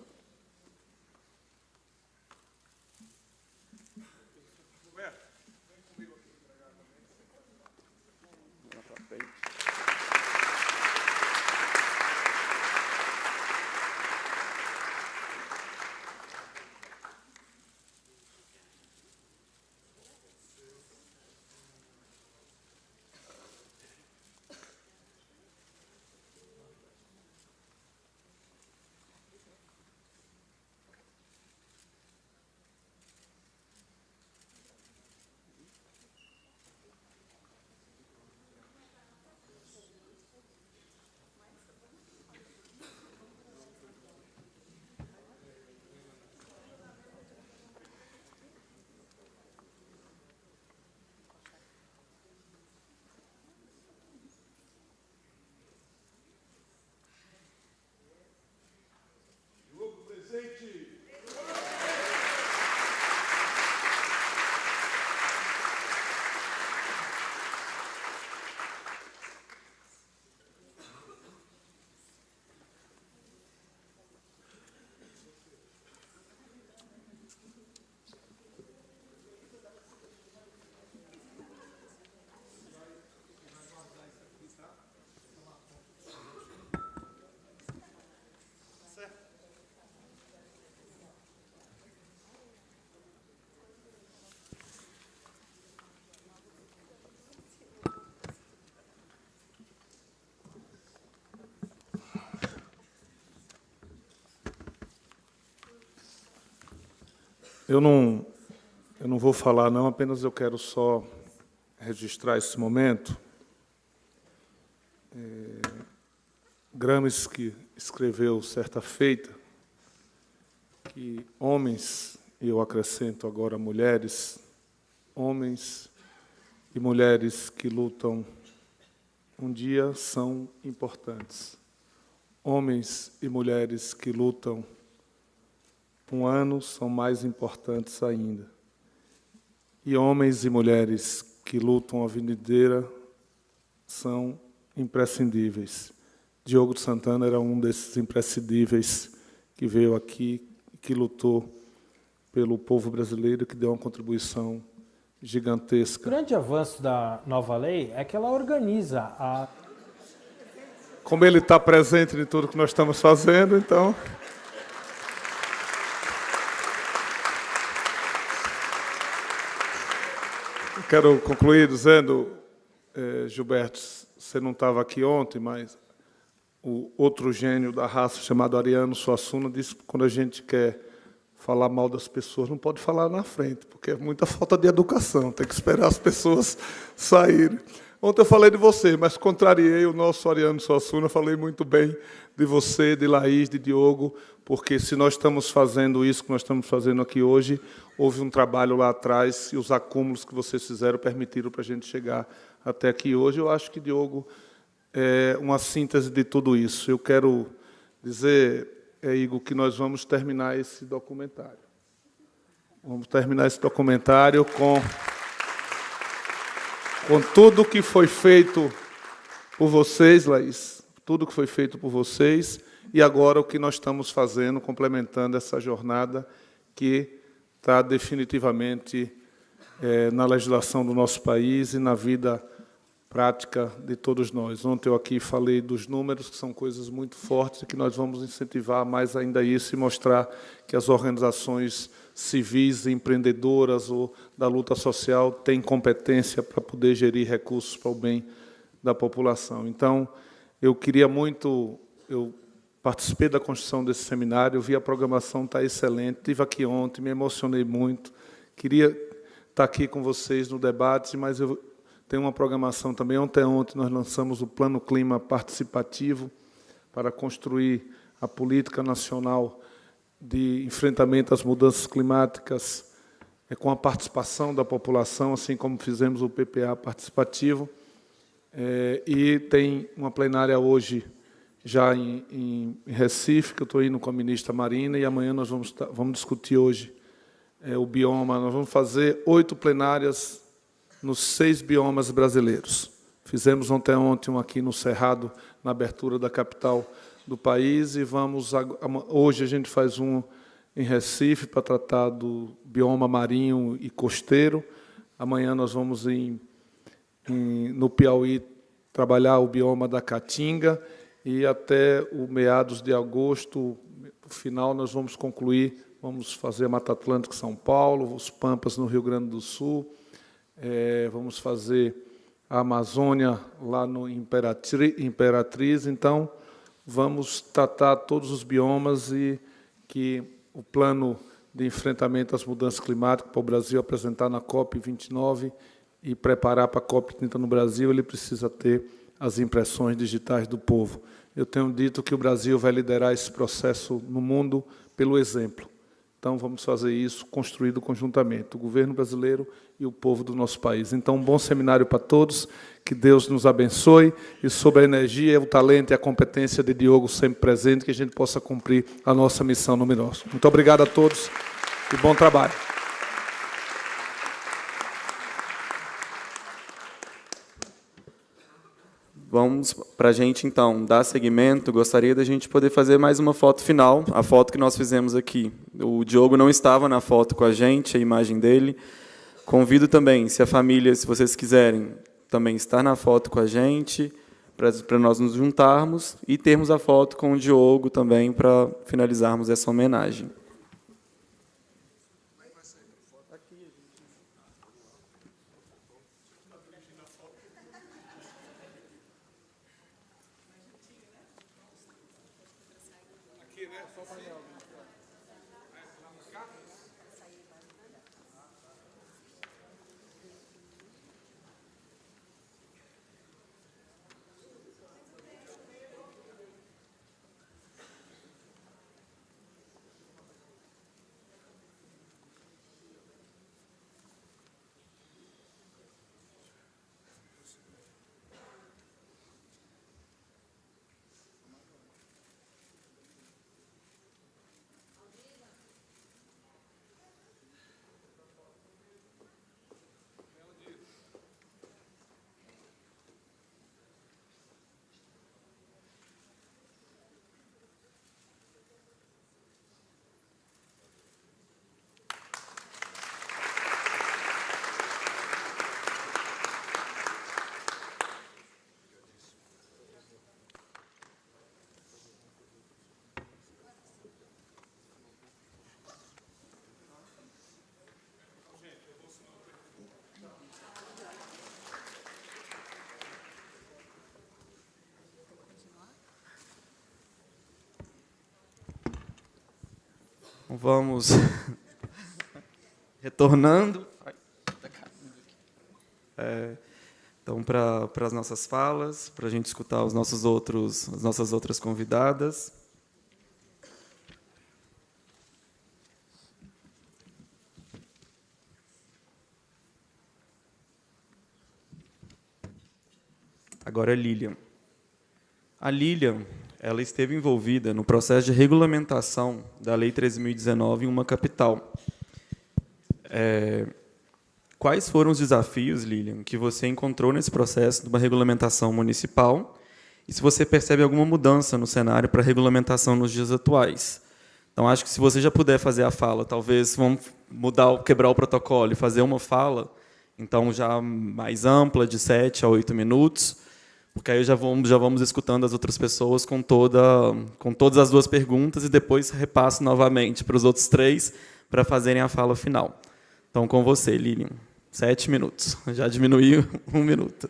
[SPEAKER 7] Eu não vou falar, não, apenas eu quero só registrar esse momento. Gramsci escreveu, certa feita, que homens, e eu acrescento agora mulheres, homens e mulheres que lutam um dia são importantes. Homens e mulheres que lutam um ano são mais importantes ainda. E homens e mulheres que lutam a vida inteira são imprescindíveis. Diogo de Santana era um desses imprescindíveis que veio aqui, que lutou pelo povo brasileiro, que deu uma contribuição gigantesca.
[SPEAKER 5] O grande avanço da nova lei é que ela organiza a...
[SPEAKER 7] Como ele está presente em tudo que nós estamos fazendo, então... Quero concluir dizendo, Gilberto, você não estava aqui ontem, mas o outro gênio da raça, chamado Ariano Suassuna, disse que quando a gente quer falar mal das pessoas, não pode falar na frente, porque é muita falta de educação, tem que esperar as pessoas saírem. Ontem eu falei de você, mas contrariei o nosso Ariano Suassuna, falei muito bem de você, de Laís, de Diogo, porque se nós estamos fazendo isso que nós estamos fazendo aqui hoje, houve um trabalho lá atrás e os acúmulos que vocês fizeram permitiram para a gente chegar até aqui hoje. Eu acho que Diogo é uma síntese de tudo isso. Eu quero dizer, Igor, que nós vamos terminar esse documentário. Vamos terminar esse documentário com tudo que foi feito por vocês, Laís, tudo que foi feito por vocês, e agora o que nós estamos fazendo, complementando essa jornada que está definitivamente na legislação do nosso país e na vida prática de todos nós. Ontem eu aqui falei dos números, que são coisas muito fortes, e que nós vamos incentivar mais ainda isso e mostrar que as organizações civis, empreendedoras ou da luta social têm competência para poder gerir recursos para o bem da população. Então, eu queria muito... Eu participei da construção desse seminário, vi a programação está excelente, estive aqui ontem, me emocionei muito, queria estar aqui com vocês no debate, mas eu tenho uma programação também. Ontem nós lançamos o Plano Clima Participativo para construir a política nacional de enfrentamento às mudanças climáticas com a participação da população, assim como fizemos o PPA participativo. E tem uma plenária hoje, já em Recife, que eu estou indo com a ministra Marina, e amanhã nós vamos discutir hoje o bioma. Nós vamos fazer 8 plenárias nos 6 biomas brasileiros. Fizemos ontem um aqui no Cerrado, na abertura da capital do país, e hoje a gente faz um em Recife para tratar do bioma marinho e costeiro. Amanhã nós vamos no Piauí trabalhar o bioma da Caatinga, e até o meados de agosto, no final, nós vamos concluir, vamos fazer a Mata Atlântica em São Paulo, os Pampas no Rio Grande do Sul, vamos fazer a Amazônia lá no Imperatriz. Então, vamos tratar todos os biomas e que o plano de enfrentamento às mudanças climáticas para o Brasil apresentar na COP29 e preparar para a COP30 no Brasil, ele precisa ter as impressões digitais do povo. Eu tenho dito que o Brasil vai liderar esse processo no mundo pelo exemplo. Então, vamos fazer isso construído conjuntamente, o governo brasileiro e o povo do nosso país. Então, um bom seminário para todos, que Deus nos abençoe, e sobre a energia, o talento e a competência de Diogo sempre presente, que a gente possa cumprir a nossa missão no Miros. Muito obrigado a todos e bom trabalho.
[SPEAKER 2] Vamos, para a gente, então, dar seguimento, gostaria da gente poder fazer mais uma foto final, a foto que nós fizemos aqui. O Diogo não estava na foto com a gente, a imagem dele. Convido também, se a família, se vocês quiserem, também estar na foto com a gente, para nós nos juntarmos e termos a foto com o Diogo também, para finalizarmos essa homenagem. Vamos retornando. Então, para as nossas falas, para a gente escutar as nossas outras convidadas. Agora, a Lilian. A Lilian, ela esteve envolvida no processo de regulamentação da Lei 13.019 em uma capital. Quais foram os desafios, Lilian, que você encontrou nesse processo de uma regulamentação municipal? E se você percebe alguma mudança no cenário para a regulamentação nos dias atuais? Então, acho que se você já puder fazer a fala, talvez vamos quebrar o protocolo e fazer uma fala, então já mais ampla, de 7 a 8 minutos, porque aí já vamos escutando as outras pessoas com todas as 2 perguntas e depois repasso novamente para os outros 3 para fazerem a fala final. Então, com você, Lilian. 7 minutos. Já diminuiu 1 minuto.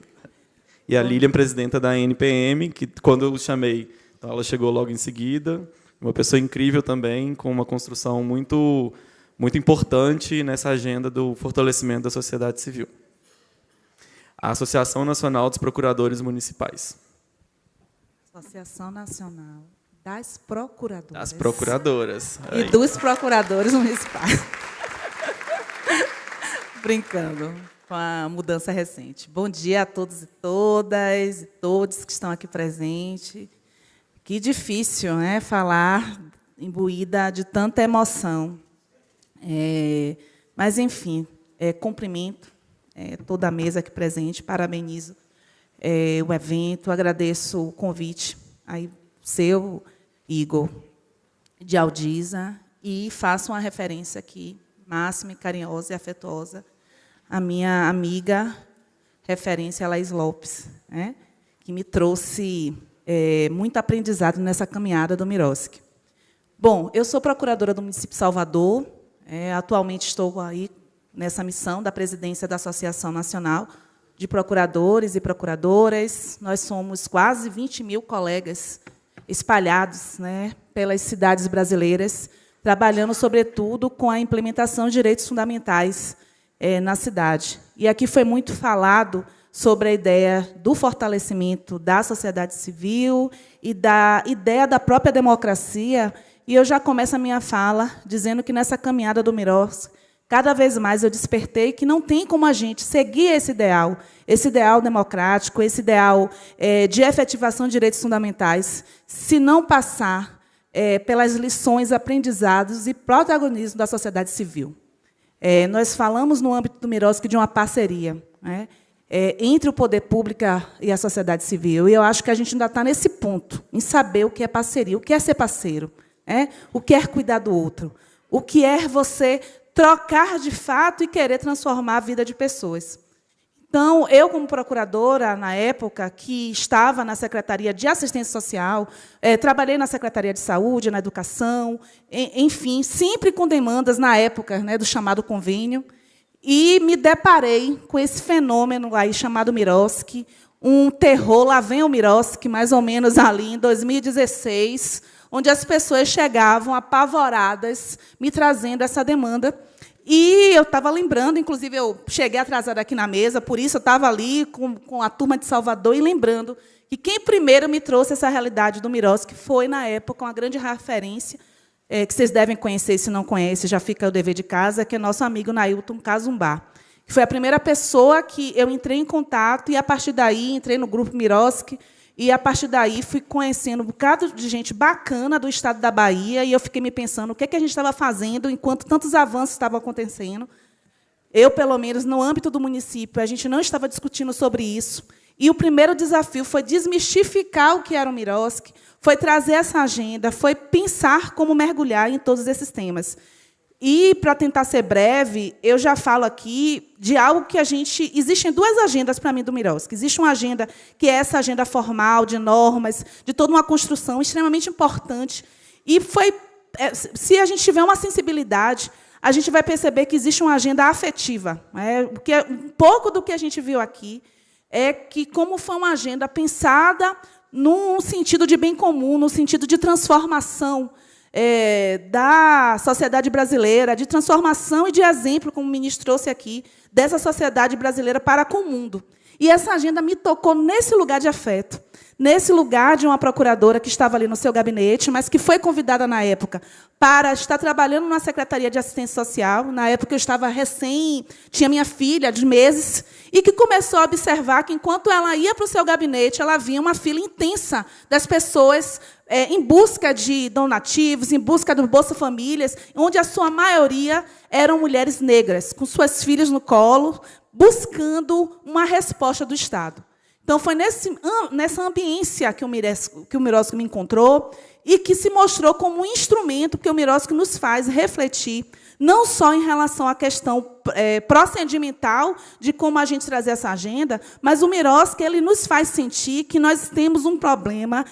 [SPEAKER 2] E a Lilian, presidenta da NPM, que, quando eu chamei, então ela chegou logo em seguida. Uma pessoa incrível também, com uma construção muito, muito importante nessa agenda do fortalecimento da sociedade civil. A Associação Nacional dos Procuradores Municipais.
[SPEAKER 8] Associação Nacional das Procuradoras.
[SPEAKER 2] Das Procuradoras.
[SPEAKER 8] E dos Procuradores Municipais. Brincando com a mudança recente. Bom dia a todos e todas, e todos que estão aqui presentes. Que difícil, né, falar imbuída de tanta emoção. Mas, enfim, cumprimento toda a mesa aqui presente, parabenizo o evento, agradeço o convite aí seu, Igor, de Aldiza, e faço uma referência aqui, máxima, carinhosa e afetuosa, a minha amiga, referência a Laís Lopes, né, que me trouxe muito aprendizado nessa caminhada do Miroski. Bom, eu sou procuradora do município de Salvador, atualmente estou aí nessa missão da presidência da Associação Nacional de Procuradores e Procuradoras. Nós somos quase 20.000 colegas espalhados, né, pelas cidades brasileiras, trabalhando, sobretudo, com a implementação de direitos fundamentais na cidade. E aqui foi muito falado sobre a ideia do fortalecimento da sociedade civil e da ideia da própria democracia, e eu já começo a minha fala dizendo que, nessa caminhada do Miroski, cada vez mais eu despertei que não tem como a gente seguir esse ideal democrático, esse ideal de efetivação de direitos fundamentais, se não passar pelas lições, aprendizados e protagonismo da sociedade civil. Nós falamos, no âmbito do Miroski, de uma parceria, né, entre o poder público e a sociedade civil, e eu acho que a gente ainda está nesse ponto, em saber o que é parceria, o que é ser parceiro, o que é cuidar do outro, o que é você trocar de fato e querer transformar a vida de pessoas. Então, eu, como procuradora, na época, que estava na Secretaria de Assistência Social, trabalhei na Secretaria de Saúde, na Educação, enfim, sempre com demandas, na época, né, do chamado convênio, e me deparei com esse fenômeno aí chamado Miroski, um terror, lá vem o Miroski, mais ou menos ali em 2016, onde as pessoas chegavam apavoradas, me trazendo essa demanda. E eu estava lembrando, inclusive, eu cheguei atrasada aqui na mesa, por isso eu estava ali com a turma de Salvador e lembrando que quem primeiro me trouxe essa realidade do Miroski foi, na época, uma grande referência, que vocês devem conhecer, se não conhecem, já fica o dever de casa, que é nosso amigo Nailton Cazumbá, que foi a primeira pessoa que eu entrei em contato, e, a partir daí, entrei no Grupo Miroski, e, a partir daí, fui conhecendo um bocado de gente bacana do estado da Bahia, e eu fiquei me pensando o que a gente estava fazendo enquanto tantos avanços estavam acontecendo. Eu, pelo menos, no âmbito do município, a gente não estava discutindo sobre isso. E o primeiro desafio foi desmistificar o que era o Miroski, foi trazer essa agenda, foi pensar como mergulhar em todos esses temas. E, para tentar ser breve, eu já falo aqui de algo que a gente... Existem 2 agendas, para mim, do Miroski. Existe uma agenda que é essa agenda formal, de normas, de toda uma construção extremamente importante. E se a gente tiver uma sensibilidade, a gente vai perceber que existe uma agenda afetiva. Porque um pouco do que a gente viu aqui é que, como foi uma agenda pensada num sentido de bem comum, no sentido de transformação da sociedade brasileira, de transformação e de exemplo, como o ministro trouxe aqui, dessa sociedade brasileira para com o mundo. E essa agenda me tocou nesse lugar de afeto, nesse lugar de uma procuradora que estava ali no seu gabinete, mas que foi convidada na época para estar trabalhando na Secretaria de Assistência Social. Na época eu estava tinha minha filha de meses, e que começou a observar que, enquanto ela ia para o seu gabinete, ela via uma fila intensa das pessoas em busca de donativos, em busca do Bolsa Famílias, onde a sua maioria eram mulheres negras, com suas filhas no colo, buscando uma resposta do Estado. Então, foi nessa ambiência que o Miroski me encontrou e que se mostrou como um instrumento que o Miroski nos faz refletir, não só em relação à questão procedimental de como a gente trazer essa agenda, mas o Miroski ele nos faz sentir que nós temos um problema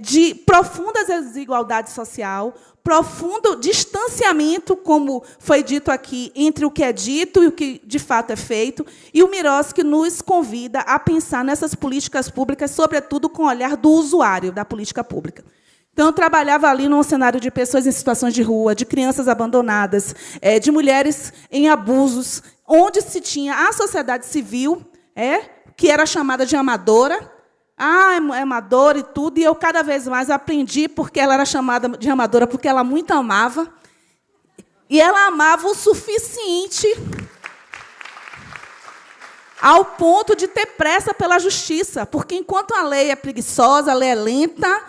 [SPEAKER 8] de profunda desigualdade social, profundo distanciamento, como foi dito aqui, entre o que é dito e o que, de fato, é feito. E o Miroski nos convida a pensar nessas políticas públicas, sobretudo com o olhar do usuário da política pública. Então, eu trabalhava ali num cenário de pessoas em situações de rua, de crianças abandonadas, de mulheres em abusos, onde se tinha a sociedade civil, que era chamada de amadora, é amadora e tudo, e eu cada vez mais aprendi porque ela era chamada de amadora, porque ela muito amava, e ela amava o suficiente ao ponto de ter pressa pela justiça, porque, enquanto a lei é preguiçosa, a lei é lenta,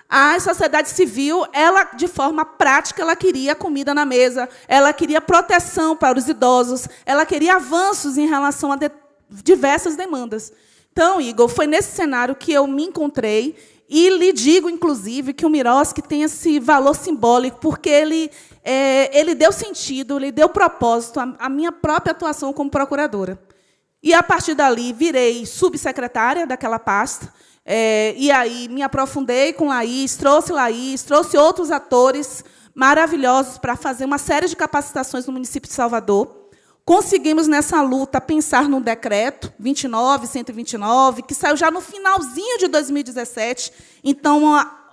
[SPEAKER 8] a sociedade civil, ela, de forma prática, ela queria comida na mesa, ela queria proteção para os idosos, ela queria avanços em relação a diversas demandas. Então, Igor, foi nesse cenário que eu me encontrei, e lhe digo, inclusive, que o Miroski tem esse valor simbólico, porque ele deu sentido, ele deu propósito à minha própria atuação como procuradora. E, a partir dali, virei subsecretária daquela pasta, e aí me aprofundei com Laís, trouxe outros atores maravilhosos para fazer uma série de capacitações no município de Salvador. Conseguimos, nessa luta, pensar num decreto 129, que saiu já no finalzinho de 2017. Então,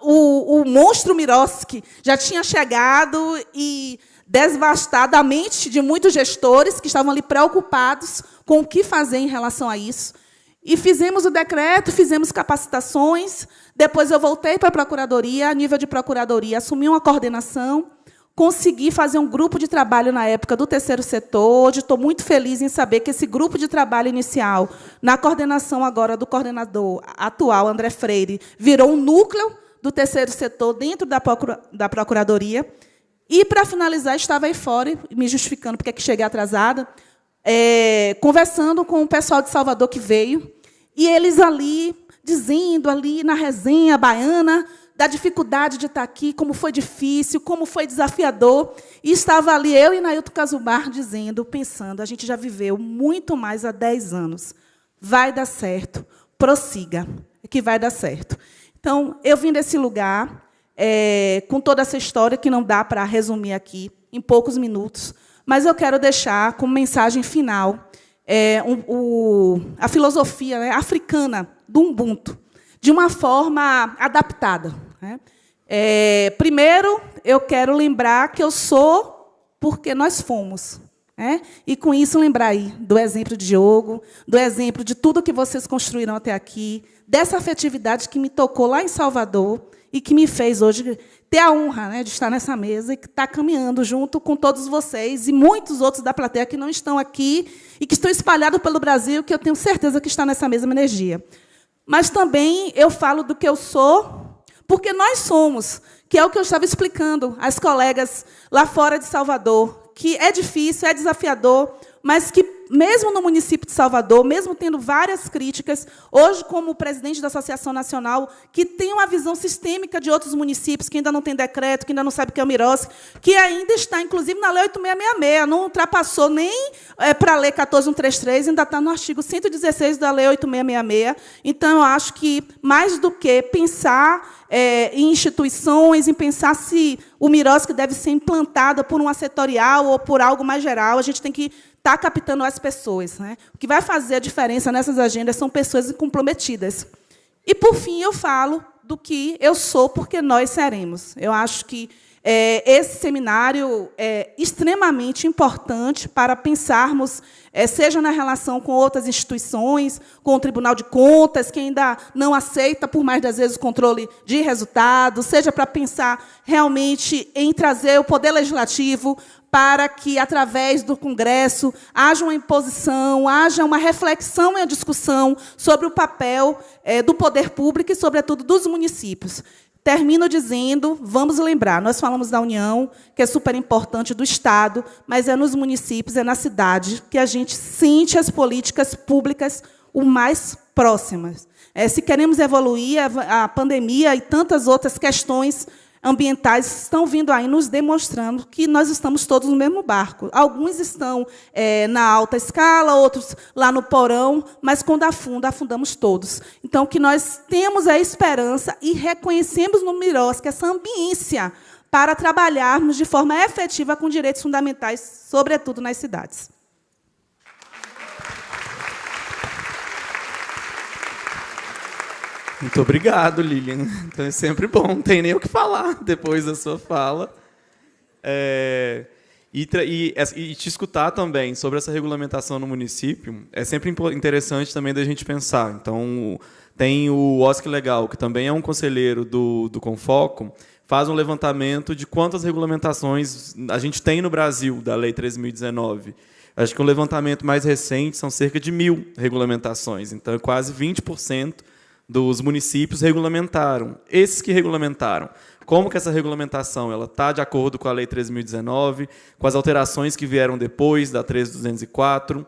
[SPEAKER 8] o monstro Miroski já tinha chegado e devastado a mente de muitos gestores que estavam ali preocupados com o que fazer em relação a isso. E fizemos o decreto, fizemos capacitações. Depois eu voltei para a Procuradoria, a nível de Procuradoria, assumi uma coordenação, consegui fazer um grupo de trabalho na época do terceiro setor. Hoje estou muito feliz em saber que esse grupo de trabalho inicial, na coordenação agora do coordenador atual, André Freire, virou um núcleo do terceiro setor dentro da Procuradoria. E, para finalizar, estava aí fora, me justificando porque é que cheguei atrasada, conversando com o pessoal de Salvador que veio, e eles ali, dizendo, ali na resenha baiana, da dificuldade de estar aqui, como foi difícil, como foi desafiador. E estava ali eu e Nailton Casumbar dizendo, pensando, a gente já viveu muito mais há 10 anos. Vai dar certo, prossiga, que vai dar certo. Então, eu vim desse lugar, com toda essa história, que não dá para resumir aqui em poucos minutos, mas eu quero deixar como mensagem final a filosofia africana do Ubuntu, de uma forma adaptada. Primeiro, eu quero lembrar que eu sou porque nós fomos. E, com isso, lembrar aí do exemplo de Diogo, do exemplo de tudo que vocês construíram até aqui, dessa afetividade que me tocou lá em Salvador e que me fez hoje ter a honra de estar nessa mesa e que está caminhando junto com todos vocês e muitos outros da plateia que não estão aqui e que estão espalhados pelo Brasil, que eu tenho certeza que está nessa mesma energia. Mas também eu falo do que eu sou, porque nós somos, que é o que eu estava explicando às colegas lá fora de Salvador, que é difícil, é desafiador, mas que, mesmo no município de Salvador, mesmo tendo várias críticas, hoje, como presidente da Associação Nacional, que tem uma visão sistêmica de outros municípios, que ainda não tem decreto, que ainda não sabe o que é o Miroski, que ainda está, inclusive, na Lei 8666, não ultrapassou nem para a Lei 14133, ainda está no artigo 116 da Lei 8666. Então, eu acho que, mais do que pensar em instituições, em pensar se o Miroski deve ser implantado por uma setorial ou por algo mais geral, a gente tem que estar captando as pessoas. O que vai fazer a diferença nessas agendas são pessoas comprometidas. E, por fim, eu falo do que eu sou porque nós seremos. Eu acho que Esse seminário é extremamente importante para pensarmos, seja na relação com outras instituições, com o Tribunal de Contas, que ainda não aceita, por mais das vezes, o controle de resultados, seja para pensar realmente em trazer o Poder Legislativo para que, através do Congresso, haja uma imposição, haja uma reflexão e uma discussão sobre o papel do poder público e, sobretudo, dos municípios. Termino dizendo, vamos lembrar, nós falamos da União, que é super importante, do Estado, mas é nos municípios, é na cidade, que a gente sente as políticas públicas o mais próximas. Se queremos evoluir, a pandemia e tantas outras questões ambientais estão vindo aí nos demonstrando que nós estamos todos no mesmo barco. Alguns estão na alta escala, outros lá no porão, mas quando afundamos todos. Então, que nós temos a esperança e reconhecemos no Miroski essa ambiência para trabalharmos de forma efetiva com direitos fundamentais, sobretudo nas cidades.
[SPEAKER 2] Muito obrigado, Lilian. Então é sempre bom, não tem nem o que falar depois da sua fala. E te escutar também sobre essa regulamentação no município é sempre interessante também da gente pensar. Então, tem o OSC Legal, que também é um conselheiro do Confoco, faz um levantamento de quantas regulamentações a gente tem no Brasil, da Lei 13.019. Acho que o levantamento mais recente são cerca de 1.000 regulamentações. Então, quase 20% dos municípios regulamentaram. Esses que regulamentaram, como que essa regulamentação está de acordo com a Lei 13.019, com as alterações que vieram depois da 13.204,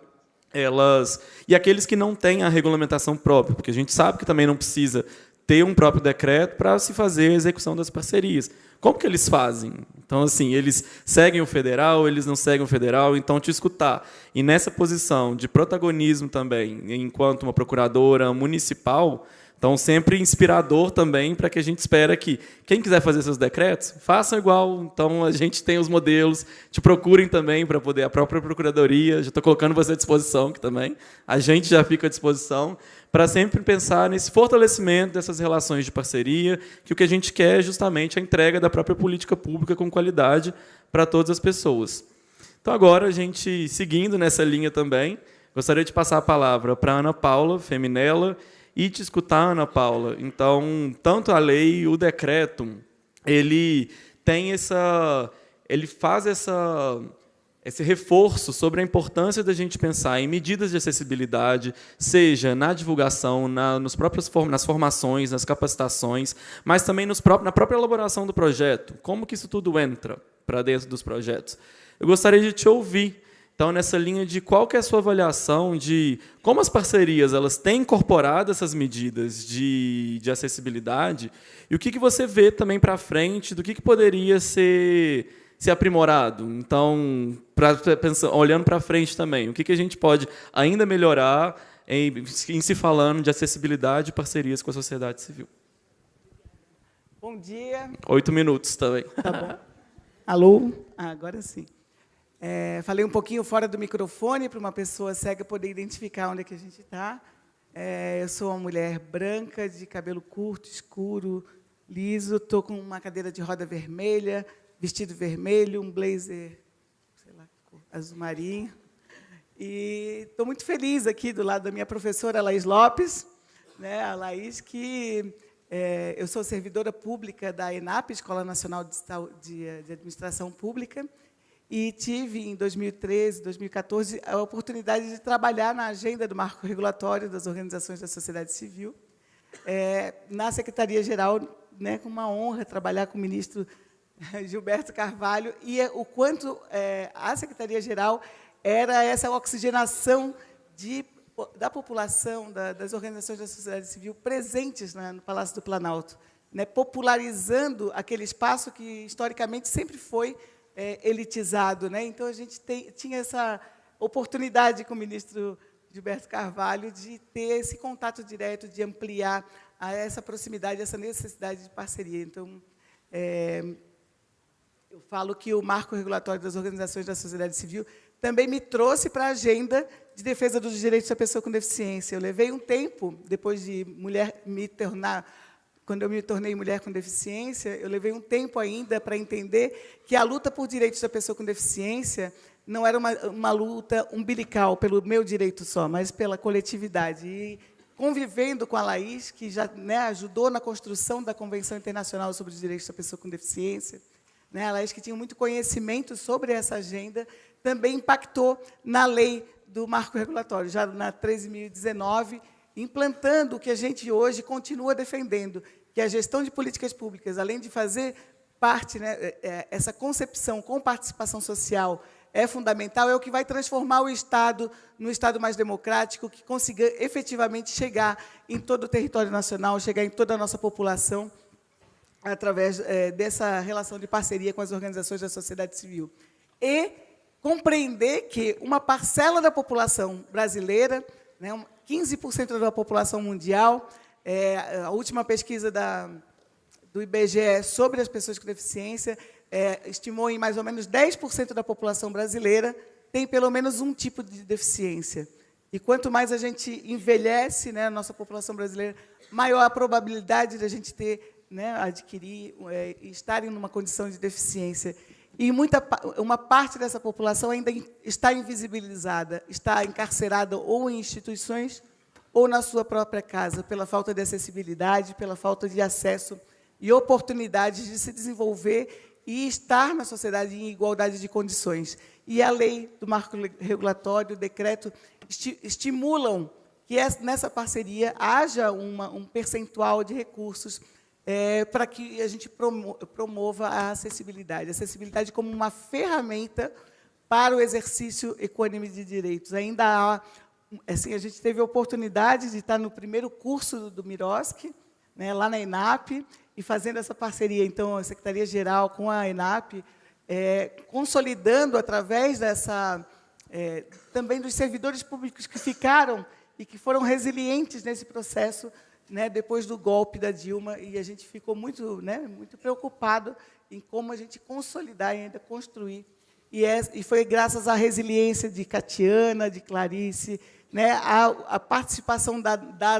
[SPEAKER 2] e aqueles que não têm a regulamentação própria, porque a gente sabe que também não precisa ter um próprio decreto para se fazer a execução das parcerias. Como que eles fazem? Então, assim, eles seguem o federal, eles não seguem o federal, então te escutar. E nessa posição de protagonismo também, enquanto uma procuradora municipal, então sempre inspirador também para que a gente espera que quem quiser fazer seus decretos, façam igual. Então a gente tem os modelos, te procurem também para poder, a própria procuradoria, já estou colocando você à disposição que também, a gente já fica à disposição, para sempre pensar nesse fortalecimento dessas relações de parceria, que o que a gente quer é justamente a entrega da própria política pública com qualidade para todas as pessoas. Então agora, a gente, seguindo nessa linha também, gostaria de passar a palavra para a Ana Paula Feminella, e te escutar, Ana Paula. Então, tanto a lei, o decreto, ele faz esse reforço sobre a importância da gente pensar em medidas de acessibilidade, seja na divulgação, nas formações, nas capacitações, mas também na própria elaboração do projeto. Como que isso tudo entra para dentro dos projetos? Eu gostaria de te ouvir. Então, nessa linha de qual que é a sua avaliação de como as parcerias elas têm incorporado essas medidas de acessibilidade e o que você vê também para frente do que poderia ser aprimorado. Então, olhando para frente também, o que a gente pode ainda melhorar em se falando de acessibilidade e parcerias com a sociedade civil.
[SPEAKER 9] Bom dia.
[SPEAKER 2] 8 minutos também.
[SPEAKER 9] Tá bom. Alô? Agora sim. Falei um pouquinho fora do microfone para uma pessoa cega poder identificar onde é que a gente está. Eu sou uma mulher branca, de cabelo curto, escuro, liso. Estou com uma cadeira de roda vermelha, vestido vermelho, um blazer, sei lá, azul marinho. E estou muito feliz aqui do lado da minha professora Laís Lopes, né? A Laís, que eu sou servidora pública da ENAP, Escola Nacional de Administração Pública, e tive, em 2013, 2014, a oportunidade de trabalhar na agenda do marco regulatório das organizações da sociedade civil, na Secretaria-Geral, né, com uma honra trabalhar com o ministro Gilberto Carvalho, e o quanto a Secretaria-Geral era essa oxigenação da população, das organizações da sociedade civil presentes no Palácio do Planalto, né, popularizando aquele espaço que, historicamente, sempre foi elitizado, né? Então, a gente tinha essa oportunidade com o ministro Gilberto Carvalho de ter esse contato direto, de ampliar essa proximidade, essa necessidade de parceria. Então, eu falo que o marco regulatório das organizações da sociedade civil também me trouxe para a agenda de defesa dos direitos da pessoa com deficiência. Eu levei um tempo, depois de mulher me tornar quando eu me tornei mulher com deficiência, eu levei um tempo ainda para entender que a luta por direitos da pessoa com deficiência não era uma luta umbilical, pelo meu direito só, mas pela coletividade. E, convivendo com a Laís, que já, né, ajudou na construção da Convenção Internacional sobre os Direitos da Pessoa com Deficiência, né, a Laís, que tinha muito conhecimento sobre essa agenda, também impactou na lei do marco regulatório, já na 13.019, implantando o que a gente hoje continua defendendo, que a gestão de políticas públicas, além de fazer parte, né, essa concepção com participação social é fundamental, é o que vai transformar o Estado no Estado mais democrático, que consiga efetivamente chegar em todo o território nacional, chegar em toda a nossa população, através dessa relação de parceria com as organizações da sociedade civil. E compreender que uma parcela da população brasileira, né, 15% da população mundial, a última pesquisa do IBGE sobre as pessoas com deficiência estimou em mais ou menos 10% da população brasileira tem pelo menos um tipo de deficiência. E quanto mais a gente envelhece, né, a nossa população brasileira, maior a probabilidade de a gente ter, né, adquirir, estar em uma condição de deficiência. E uma parte dessa população ainda está invisibilizada, está encarcerada ou em instituições ou na sua própria casa, pela falta de acessibilidade, pela falta de acesso e oportunidades de se desenvolver e estar na sociedade em igualdade de condições. E a lei do marco regulatório, o decreto, estimulam que nessa parceria haja um percentual de recursos para que a gente promova a acessibilidade como uma ferramenta para o exercício equânime de direitos. Ainda há, assim, a gente teve a oportunidade de estar no primeiro curso do Miroski, né, lá na ENAP, e fazendo essa parceria, então, a Secretaria-Geral com a ENAP, consolidando através também dos servidores públicos que ficaram e que foram resilientes nesse processo, né, depois do golpe da Dilma, e a gente ficou muito, né, muito preocupado em como a gente consolidar e ainda construir. E foi graças à resiliência de Catiana, de Clarice, né, a participação da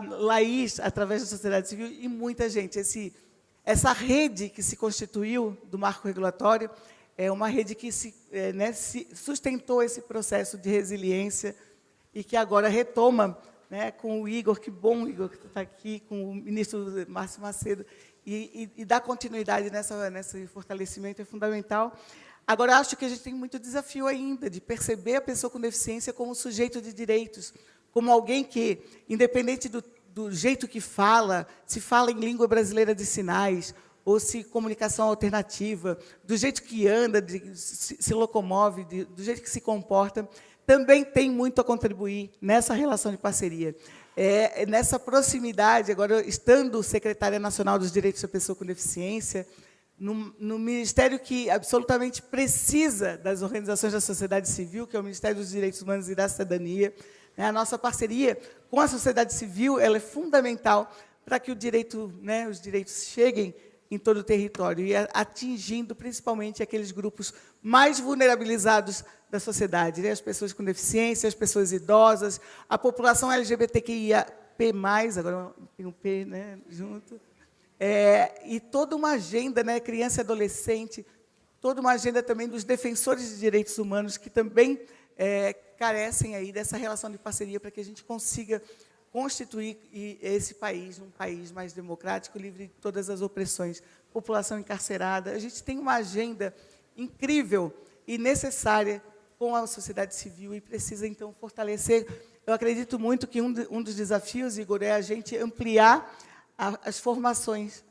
[SPEAKER 9] Laís, através da sociedade civil, e muita gente. Essa rede que se constituiu do marco regulatório é uma rede que se sustentou esse processo de resiliência e que agora retoma, né, com o Igor, que bom, Igor, que está aqui, com o ministro Márcio Macedo, e dar continuidade nesse fortalecimento é fundamental. Agora, acho que a gente tem muito desafio ainda de perceber a pessoa com deficiência como sujeito de direitos, como alguém que, independente do jeito que fala, se fala em língua brasileira de sinais, ou se comunicação alternativa, do jeito que anda, se locomove, do jeito que se comporta, também tem muito a contribuir nessa relação de parceria. Nessa proximidade, agora, estando secretária nacional dos direitos da pessoa com deficiência, no ministério que absolutamente precisa das organizações da sociedade civil, que é o Ministério dos Direitos Humanos e da Cidadania, né, a nossa parceria com a sociedade civil ela é fundamental para que os direitos cheguem em todo o território, e atingindo principalmente aqueles grupos mais vulnerabilizados da sociedade, né? As pessoas com deficiência, as pessoas idosas, a população LGBTQIAP+, agora tem um P, né, junto, e toda uma agenda, né, criança e adolescente, toda uma agenda também dos defensores de direitos humanos, que também carecem aí dessa relação de parceria para que a gente consiga constituir esse país um país mais democrático, livre de todas as opressões. População encarcerada. A gente tem uma agenda incrível e necessária com a sociedade civil e precisa, então, fortalecer. Eu acredito muito que um dos desafios, Igor, é a gente ampliar as formações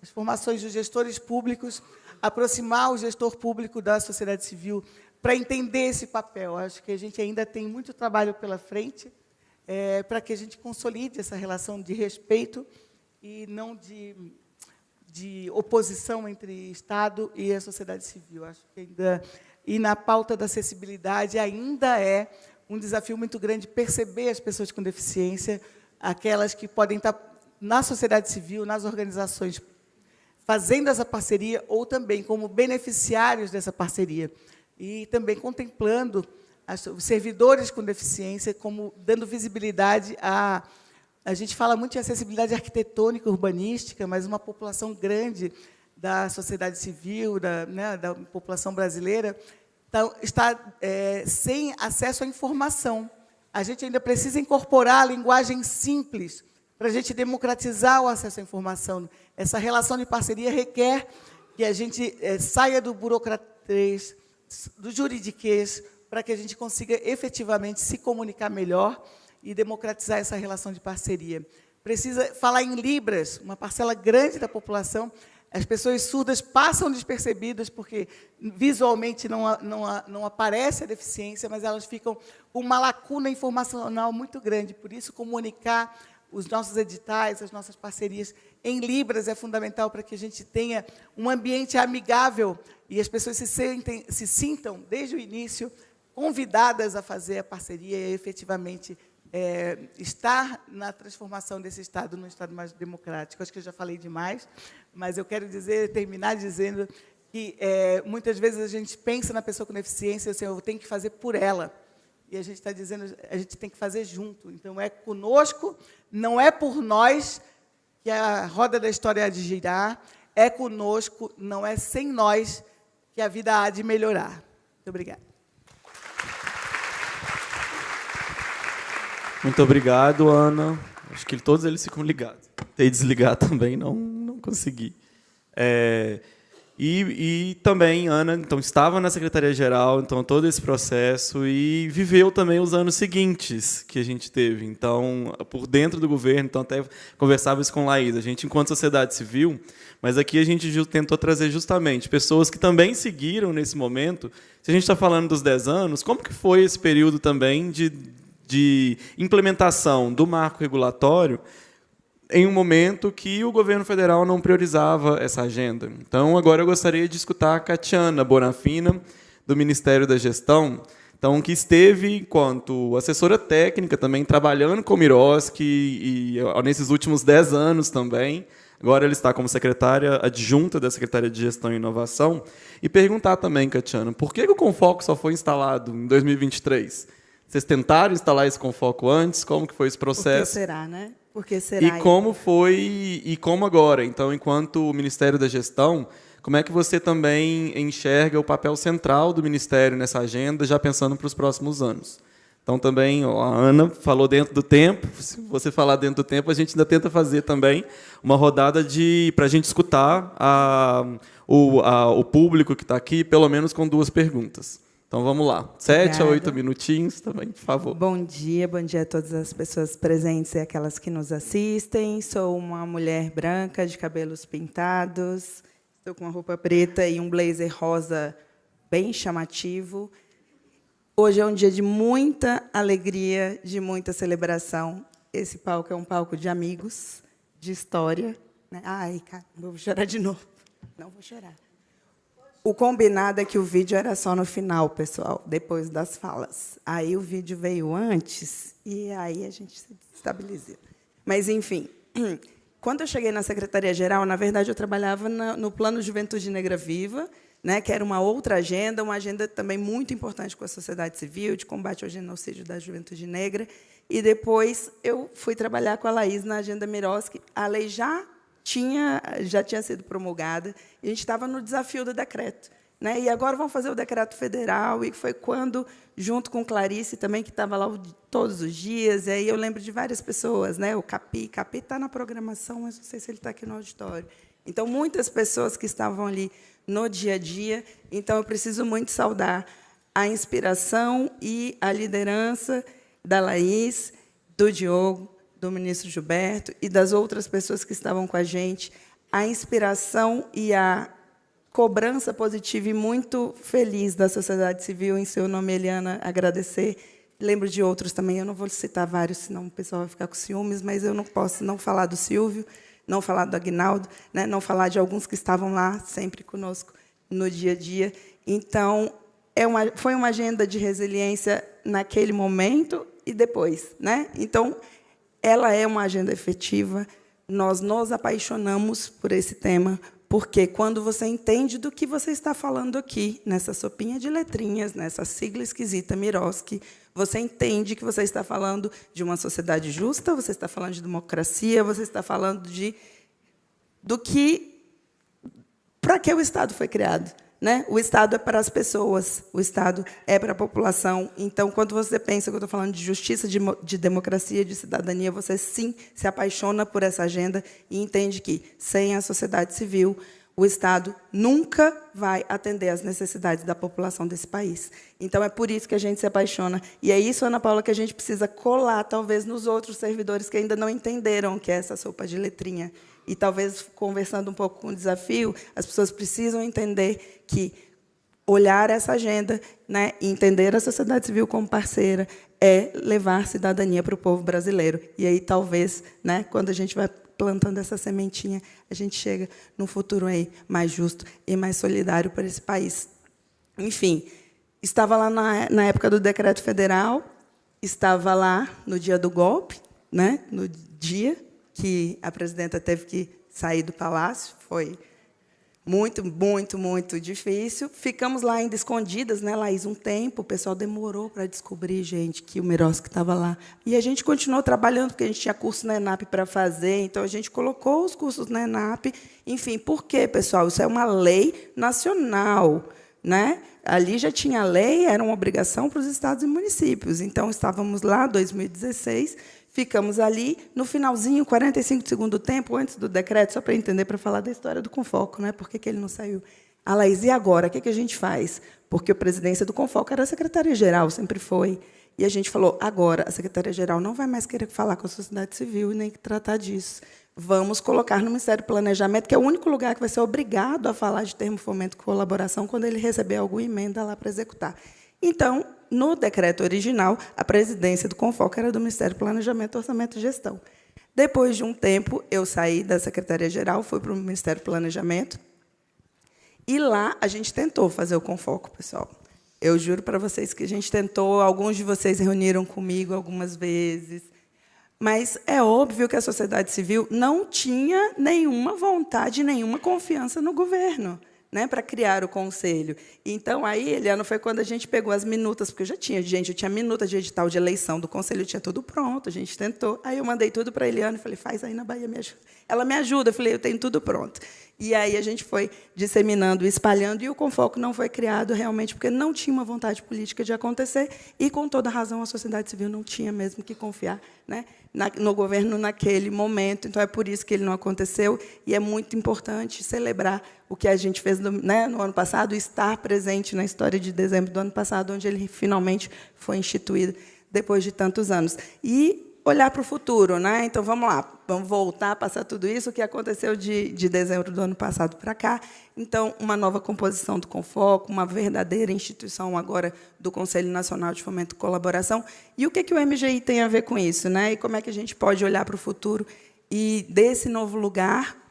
[SPEAKER 9] dos gestores públicos, aproximar o gestor público da sociedade civil para entender esse papel. Acho que a gente ainda tem muito trabalho pela frente, para que a gente consolide essa relação de respeito e não de oposição entre Estado e a sociedade civil. Acho que ainda, e na pauta da acessibilidade ainda é um desafio muito grande perceber as pessoas com deficiência, aquelas que podem estar na sociedade civil, nas organizações, fazendo essa parceria ou também como beneficiários dessa parceria, e também contemplando os servidores com deficiência, como dando visibilidade A gente fala muito em acessibilidade arquitetônica, urbanística, mas uma população grande da sociedade civil, da população brasileira, está sem acesso à informação. A gente ainda precisa incorporar a linguagem simples para a gente democratizar o acesso à informação. Essa relação de parceria requer que a gente saia do burocratês, do juridiquês, para que a gente consiga efetivamente se comunicar melhor e democratizar essa relação de parceria. Precisa falar em Libras, uma parcela grande da população. As pessoas surdas passam despercebidas porque visualmente não aparece a deficiência, mas elas ficam com uma lacuna informacional muito grande. Por isso, comunicar os nossos editais, as nossas parcerias em Libras é fundamental para que a gente tenha um ambiente amigável e as pessoas se sintam, desde o início, convidadas a fazer a parceria e, efetivamente, estar na transformação desse Estado num Estado mais democrático. Acho que eu já falei demais, mas eu quero terminar dizendo que, muitas vezes, a gente pensa na pessoa com deficiência, assim, eu tenho que fazer por ela. E a gente está dizendo, a gente tem que fazer junto. Então, é conosco, não é por nós que a roda da história há de girar, é conosco, não é sem nós que a vida há de melhorar. Muito obrigada.
[SPEAKER 2] Muito obrigado, Ana. Acho que todos eles ficam ligados. Tentei desligar também, não consegui. E também, Ana, então, estava na Secretaria-Geral, então, todo esse processo, e viveu também os anos seguintes que a gente teve. Então, por dentro do governo, então, até conversava isso com Laís, a gente, enquanto sociedade civil, mas aqui a gente tentou trazer justamente pessoas que também seguiram nesse momento. Se a gente está falando dos 10 anos, como que foi esse período também de implementação do marco regulatório em um momento que o governo federal não priorizava essa agenda? Então, agora eu gostaria de escutar a Catiana Bonafina, do Ministério da Gestão, então, que esteve, enquanto assessora técnica, também trabalhando com o Miroski, e nesses últimos 10 anos também. Agora ela está como secretária adjunta da Secretaria de Gestão e Inovação. E perguntar também, Catiana, por que o Confoco só foi instalado em 2023? Vocês tentaram instalar esse Confoco antes? Como que foi esse processo?
[SPEAKER 10] Por que será, né? Por que será?
[SPEAKER 2] E como foi, e como agora? Então, enquanto Ministério da Gestão, como é que você também enxerga o papel central do Ministério nessa agenda, já pensando para os próximos anos? Então, também, a Ana falou dentro do tempo. Se você falar dentro do tempo, a gente ainda tenta fazer também uma rodada para a gente escutar o público que está aqui, pelo menos com 2 perguntas. Então, vamos lá. 7 a 8 minutinhos também, por favor.
[SPEAKER 10] Bom dia a todas as pessoas presentes e aquelas que nos assistem. Sou uma mulher branca, de cabelos pintados. Estou com uma roupa preta e um blazer rosa bem chamativo. Hoje é um dia de muita alegria, de muita celebração. Esse palco é um palco de amigos, de história. Ai, cara, vou chorar de novo. Não vou chorar. O combinado é que o vídeo era só no final, pessoal, depois das falas. Aí o vídeo veio antes e aí a gente se estabilizou. Mas, enfim, quando eu cheguei na Secretaria-Geral, na verdade, eu trabalhava no Plano Juventude Negra Viva, né, que era uma outra agenda, uma agenda também muito importante com a sociedade civil, de combate ao genocídio da juventude negra. E depois eu fui trabalhar com a Laís na agenda Miroski. A lei já tinha sido promulgada, e a gente estava no desafio do decreto, né? E agora vão fazer o decreto federal, e foi quando, junto com Clarice, também, que estava lá todos os dias, e aí eu lembro de várias pessoas, né? O Capi está na programação, mas não sei se ele está aqui no auditório. Então, muitas pessoas que estavam ali no dia a dia. Então, eu preciso muito saudar a inspiração e a liderança da Laís, do Diogo, do ministro Gilberto e das outras pessoas que estavam com a gente, a inspiração e a cobrança positiva e muito feliz da sociedade civil. Em seu nome, Eliana, agradecer. Lembro de outros também, eu não vou citar vários, senão o pessoal vai ficar com ciúmes, mas eu não posso não falar do Silvio, não falar do Aguinaldo, né, não falar de alguns que estavam lá sempre conosco no dia a dia. Então, foi uma agenda de resiliência naquele momento e depois, né? Então, ela é uma agenda efetiva. Nós nos apaixonamos por esse tema, Porque quando você entende do que você está falando aqui, nessa sopinha de letrinhas, nessa sigla esquisita Miroski, você entende que você está falando de uma sociedade justa, você está falando de democracia, você está falando do que, para que o Estado foi criado. Né? O Estado é para as pessoas, o Estado é para a população. Então, quando você pensa que eu estou falando de justiça, de democracia, de cidadania, você, sim, se apaixona por essa agenda e entende que, sem a sociedade civil, o Estado nunca vai atender às necessidades da população desse país. Então, é por isso que a gente se apaixona. E é isso, Ana Paula, que a gente precisa colar, talvez, nos outros servidores que ainda não entenderam o que é essa sopa de letrinha. E, talvez, conversando um pouco com o desafio, as pessoas precisam entender que olhar essa agenda, né, e entender a sociedade civil como parceira é levar cidadania para o povo brasileiro. E aí, talvez, né, quando a gente vai plantando essa sementinha, a gente chega num futuro aí mais justo e mais solidário para esse país. Enfim, estava lá na época do decreto federal, estava lá no dia do golpe, né, no dia que a presidenta teve que sair do palácio, foi muito, muito, muito difícil. Ficamos lá ainda escondidas, né, Laís, um tempo. O pessoal demorou para descobrir, gente, que o Miroski estava lá. E a gente continuou trabalhando, porque a gente tinha curso na ENAP para fazer, então a gente colocou os cursos na ENAP. Enfim, por quê, pessoal? Isso é uma lei nacional, né? Ali já tinha lei, era uma obrigação para os estados e municípios. Então, estávamos lá, 2016, ficamos ali, no finalzinho, 45 do segundo tempo, antes do decreto, só para entender, para falar da história do Confoco, né? Por que ele não saiu? A Laís, e agora? O que a gente faz? Porque a presidência do Confoco era a secretária-geral, sempre foi. E a gente falou, agora, a secretária-geral não vai mais querer falar com a sociedade civil e nem tratar disso. Vamos colocar no Ministério do Planejamento, que é o único lugar que vai ser obrigado a falar de termo, fomento e colaboração quando ele receber alguma emenda lá para executar. Então, no decreto original, a presidência do Confoco era do Ministério do Planejamento, Orçamento e Gestão. Depois de um tempo, eu saí da Secretaria-Geral, fui para o Ministério do Planejamento, e lá a gente tentou fazer o Confoco, pessoal. Eu juro para vocês que a gente tentou, alguns de vocês reuniram comigo algumas vezes, mas é óbvio que a sociedade civil não tinha nenhuma vontade, nenhuma confiança no governo, né, para criar o conselho. Então, aí, Eliana, foi quando a gente pegou as minutas, porque eu tinha minuta de edital de eleição do conselho, tinha tudo pronto, a gente tentou. Aí eu mandei tudo para a Eliana e falei, faz aí na Bahia, me ajuda. Ela me ajuda, eu falei, eu tenho tudo pronto. E aí a gente foi disseminando, espalhando, e o Confoco não foi criado realmente porque não tinha uma vontade política de acontecer, e, com toda razão, a sociedade civil não tinha mesmo que confiar, né, no governo naquele momento. Então, é por isso que ele não aconteceu, e é muito importante celebrar o que a gente fez no ano passado, estar presente na história de dezembro do ano passado, onde ele finalmente foi instituído depois de tantos anos. E olhar para o futuro, né? Então, vamos lá, vamos voltar a passar tudo isso, o que aconteceu de dezembro do ano passado para cá. Então, uma nova composição do Confoco, uma verdadeira instituição agora do Conselho Nacional de Fomento e Colaboração. E o que o MGI tem a ver com isso, né? E como é que a gente pode olhar para o futuro e, desse novo lugar,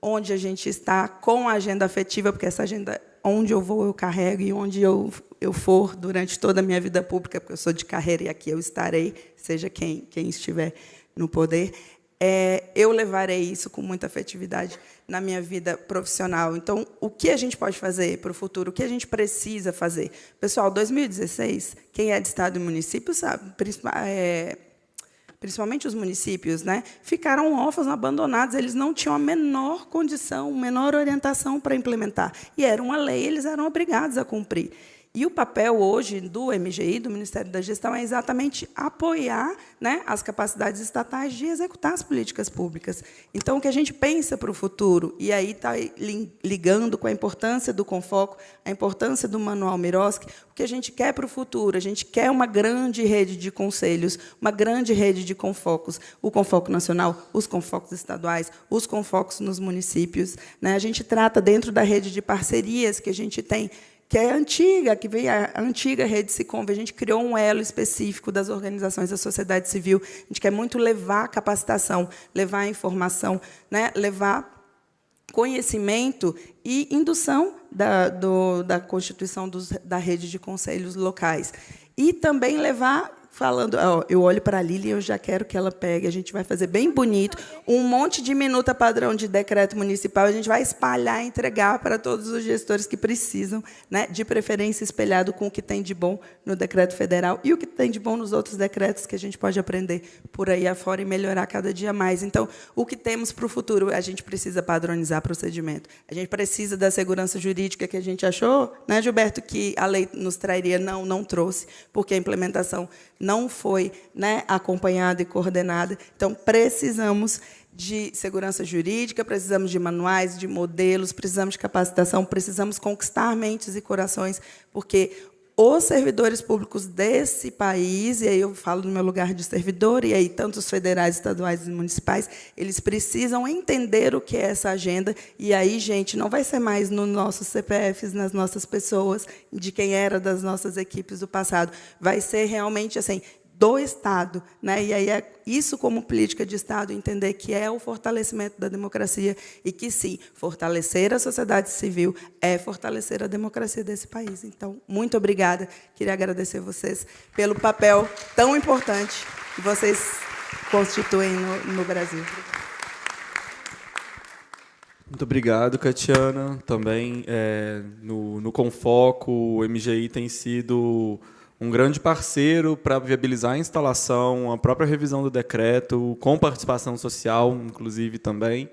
[SPEAKER 10] onde a gente está com a agenda afetiva, porque essa agenda, onde eu vou, eu carrego, e onde eu for durante toda a minha vida pública, porque eu sou de carreira e aqui eu estarei, seja quem estiver no poder, eu levarei isso com muita afetividade na minha vida profissional. Então, o que a gente pode fazer para o futuro? O que a gente precisa fazer? Pessoal, 2016, quem é de Estado e município sabe, principalmente os municípios, né, ficaram órfãos, abandonados, eles não tinham a menor condição, menor orientação para implementar. E era uma lei, eles eram obrigados a cumprir. E o papel hoje do MGI, do Ministério da Gestão, é exatamente apoiar, né, as capacidades estatais de executar as políticas públicas. Então, o que a gente pensa para o futuro, e aí está ligando com a importância do Confoco, a importância do Manual Miroski, o que a gente quer para o futuro? A gente quer uma grande rede de conselhos, uma grande rede de confocos, o Confoco Nacional, os confocos estaduais, os confocos nos municípios, né? A gente trata dentro da rede de parcerias que a gente tem, que é antiga, que veio a antiga rede Siconv. A gente criou um elo específico das organizações da sociedade civil. A gente quer muito levar capacitação, levar informação, né, levar conhecimento e indução da constituição da rede de conselhos locais. E também levar falando, ó, eu olho para a Lili e eu já quero que ela pegue, a gente vai fazer bem bonito, um monte de minuta padrão de decreto municipal, a gente vai espalhar, entregar para todos os gestores que precisam, né, de preferência espelhado com o que tem de bom no decreto federal e o que tem de bom nos outros decretos que a gente pode aprender por aí afora e melhorar cada dia mais. Então, o que temos para o futuro? A gente precisa padronizar procedimento, a gente precisa da segurança jurídica que a gente achou, né, Gilberto, que a lei nos traria, não trouxe, porque a implementação não foi, né, acompanhada e coordenada. Então, precisamos de segurança jurídica, precisamos de manuais, de modelos, precisamos de capacitação, precisamos conquistar mentes e corações, porque os servidores públicos desse país, e aí eu falo no meu lugar de servidor, e aí tanto os federais, estaduais e municipais, eles precisam entender o que é essa agenda, e aí, gente, não vai ser mais nos nossos CPFs, nas nossas pessoas, de quem era das nossas equipes do passado, vai ser realmente assim, do Estado, né? E aí é isso como política de Estado, entender que é o fortalecimento da democracia e que, sim, fortalecer a sociedade civil é fortalecer a democracia desse país. Então, muito obrigada. Queria agradecer vocês pelo papel tão importante que vocês constituem no Brasil.
[SPEAKER 2] Muito obrigado, Catiana. Também, no Confoco, o MGI tem sido um grande parceiro para viabilizar a instalação, a própria revisão do decreto, com participação social, inclusive, também.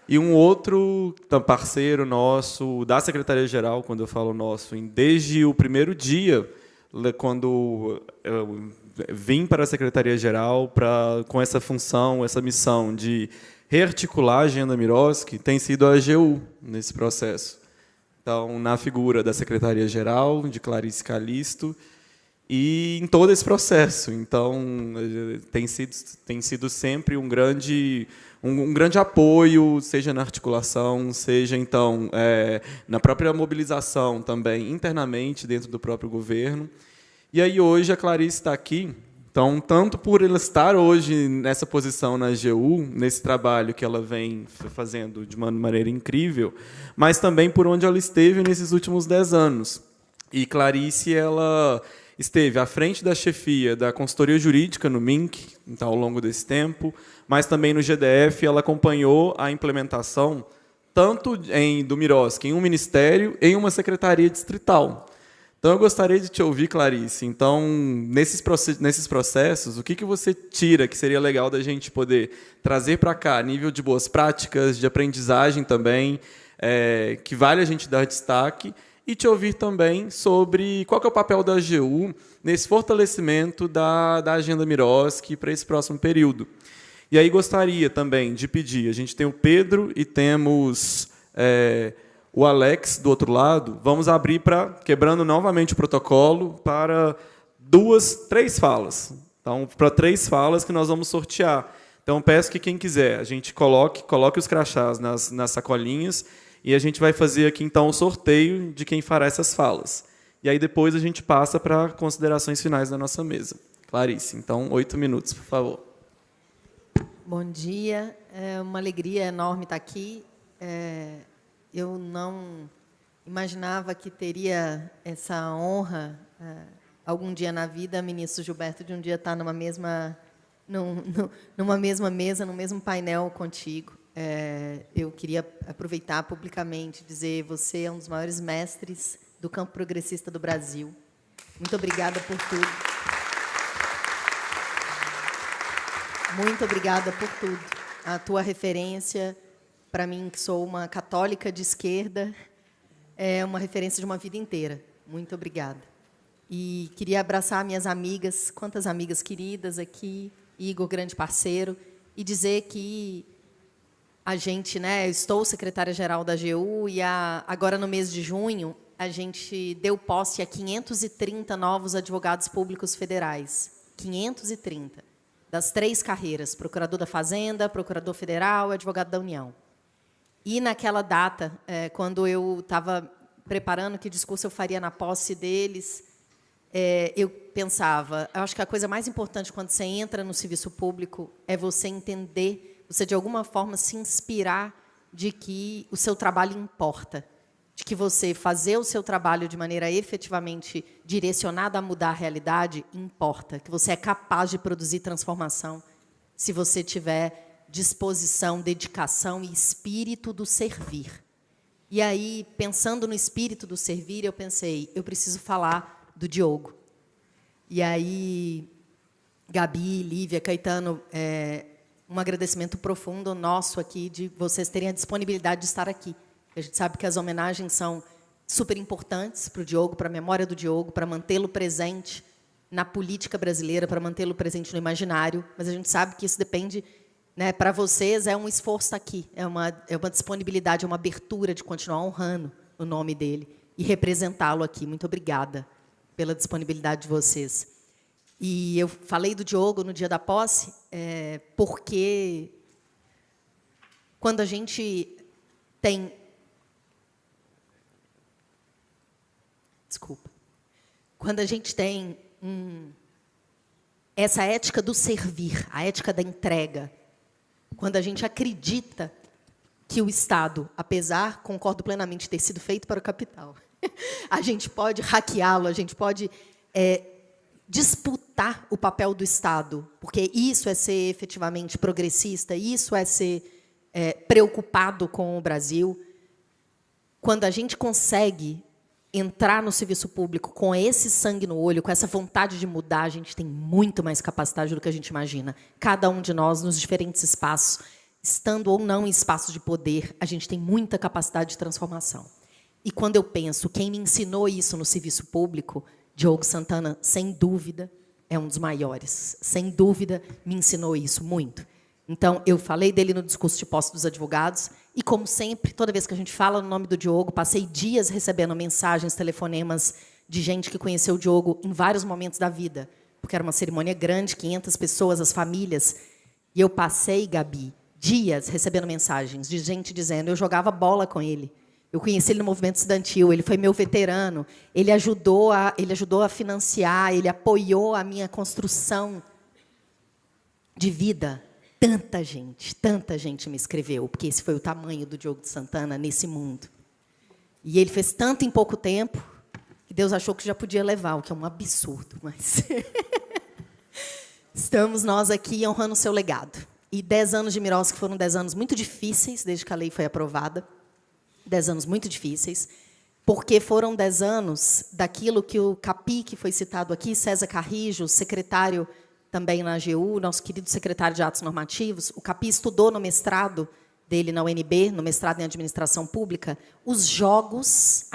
[SPEAKER 2] E um outro parceiro nosso, da Secretaria-Geral, quando eu falo nosso, desde o primeiro dia, quando eu vim para a Secretaria-Geral com essa função, essa missão de rearticular a Agenda Miroski, tem sido a AGU nesse processo. Então, na figura da Secretaria-Geral, de Clarice Calisto, e em todo esse processo. Então, tem sido sempre um grande apoio, seja na articulação, seja, então, na própria mobilização também, internamente, dentro do próprio governo. E aí, hoje, a Clarice está aqui, então, tanto por ela estar hoje nessa posição na AGU, nesse trabalho que ela vem fazendo de uma maneira incrível, mas também por onde ela esteve nesses últimos 10 anos. E Clarice, ela esteve à frente da chefia da consultoria jurídica no MINC, então, ao longo desse tempo, mas também no GDF ela acompanhou a implementação tanto do Miroski em um ministério e em uma secretaria distrital. Então, eu gostaria de te ouvir, Clarice. Então, nesses processos, o que você tira que seria legal da gente poder trazer para cá, a nível de boas práticas, de aprendizagem também, que vale a gente dar destaque, e te ouvir também sobre qual que é o papel da AGU nesse fortalecimento da Agenda Miroski para esse próximo período. E aí gostaria também de pedir, a gente tem o Pedro e temos o Alex do outro lado, vamos abrir quebrando novamente o protocolo, para 3 falas. Então, para 3 falas que nós vamos sortear. Então, peço que quem quiser, a gente coloque os crachás nas sacolinhas, e a gente vai fazer aqui, então, o sorteio de quem fará essas falas. E aí, depois, a gente passa para considerações finais da nossa mesa. Clarice, então, 8 minutos, por favor.
[SPEAKER 11] Bom dia. É uma alegria enorme estar aqui. Eu não imaginava que teria essa honra, algum dia na vida, ministro Gilberto, de um dia estar numa mesma mesa, no mesmo painel contigo. Eu queria aproveitar publicamente, dizer, você é um dos maiores mestres do campo progressista do Brasil. Muito obrigada por tudo. Muito obrigada por tudo. A tua referência, para mim, que sou uma católica de esquerda, é uma referência de uma vida inteira. Muito obrigada. E queria abraçar minhas amigas, quantas amigas queridas aqui, Igor, grande parceiro, e dizer que a gente, né, eu estou secretária-geral da AGU e agora, no mês de junho, a gente deu posse a 530 novos advogados públicos federais. 530. Das 3 carreiras, procurador da Fazenda, procurador federal e advogado da União. E, naquela data, quando eu estava preparando que discurso eu faria na posse deles, eu pensava, eu acho que a coisa mais importante quando você entra no serviço público é você entender, você, de alguma forma, se inspirar de que o seu trabalho importa. de que você fazer o seu trabalho de maneira efetivamente direcionada a mudar a realidade importa, que você é capaz de produzir transformação se você tiver disposição, dedicação e espírito do servir. E aí, pensando no espírito do servir, eu pensei, eu preciso falar do Diogo. E aí, Gabi, Lívia, Caetano, um agradecimento profundo nosso aqui de vocês terem a disponibilidade de estar aqui. A gente sabe que as homenagens são super importantes para o Diogo, para a memória do Diogo, para mantê-lo presente na política brasileira, para mantê-lo presente no imaginário, mas a gente sabe que isso depende, né, para vocês é um esforço aqui, é uma disponibilidade, é uma abertura de continuar honrando o nome dele e representá-lo aqui. Muito obrigada pela disponibilidade de vocês. E eu falei do Diogo no dia da posse, porque quando a gente tem... Desculpa. Quando a gente tem essa ética do servir, a ética da entrega, quando a gente acredita que o Estado, apesar, concordo plenamente, ter sido feito para o capital, a gente pode hackeá-lo, a gente pode disputar o papel do Estado, porque isso é ser efetivamente progressista, isso é ser preocupado com o Brasil. Quando a gente consegue entrar no serviço público com esse sangue no olho, com essa vontade de mudar, a gente tem muito mais capacidade do que a gente imagina. Cada um de nós, nos diferentes espaços, estando ou não em espaços de poder, a gente tem muita capacidade de transformação. E quando eu penso, quem me ensinou isso no serviço público, Diogo Santana, sem dúvida, é um dos maiores. Sem dúvida, me ensinou isso muito. Então, eu falei dele no discurso de posse dos advogados e, como sempre, toda vez que a gente fala no nome do Diogo, passei dias recebendo mensagens, telefonemas de gente que conheceu o Diogo em vários momentos da vida, porque era uma cerimônia grande, 500 pessoas, as famílias. E eu passei, Gabi, dias recebendo mensagens de gente dizendo eu jogava bola com ele, eu conheci ele no movimento estudantil, ele foi meu veterano, ele ajudou a financiar, ele apoiou a minha construção de vida. Tanta gente me escreveu, porque esse foi o tamanho do Diogo de Santana nesse mundo. E ele fez tanto em pouco tempo que Deus achou que já podia levar, o que é um absurdo. Mas estamos nós aqui honrando o seu legado. E 10 anos de Miroski foram 10 anos muito difíceis, desde que a lei foi aprovada. 10 anos muito difíceis, porque foram 10 anos daquilo que o Capi, que foi citado aqui, César Carrijo, secretário também na AGU, nosso querido secretário de Atos Normativos, o Capi estudou no mestrado dele na UNB, no mestrado em Administração Pública, os jogos,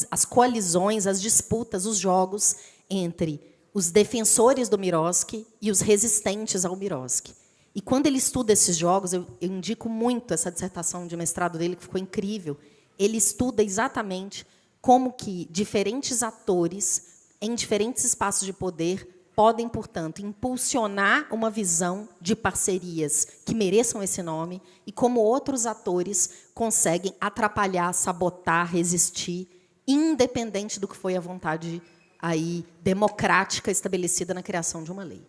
[SPEAKER 11] as coalizões, as disputas, os jogos entre os defensores do Miroski e os resistentes ao Miroski. E quando ele estuda esses jogos, eu indico muito essa dissertação de mestrado dele, que ficou incrível. Ele estuda exatamente como que diferentes atores, em diferentes espaços de poder, podem, portanto, impulsionar uma visão de parcerias que mereçam esse nome e como outros atores conseguem atrapalhar, sabotar, resistir, independente do que foi a vontade aí democrática estabelecida na criação de uma lei.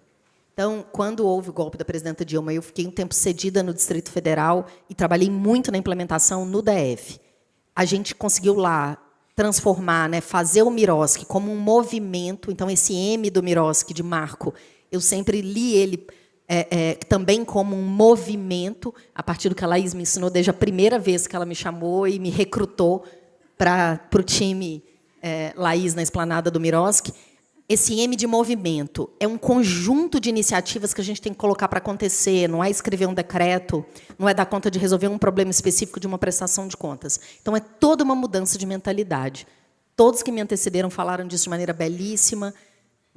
[SPEAKER 11] Então, quando houve o golpe da presidenta Dilma, eu fiquei um tempo cedida no Distrito Federal e trabalhei muito na implementação no DF. A gente conseguiu lá transformar, né, fazer o Miroski como um movimento. Então, esse M do Miroski, de Marco, eu sempre li ele também como um movimento, a partir do que a Laís me ensinou desde a primeira vez que ela me chamou e me recrutou para o time Laís na esplanada do Miroski. Esse M de movimento é um conjunto de iniciativas que a gente tem que colocar para acontecer, não é escrever um decreto, não é dar conta de resolver um problema específico de uma prestação de contas. Então, é toda uma mudança de mentalidade. Todos que me antecederam falaram disso de maneira belíssima.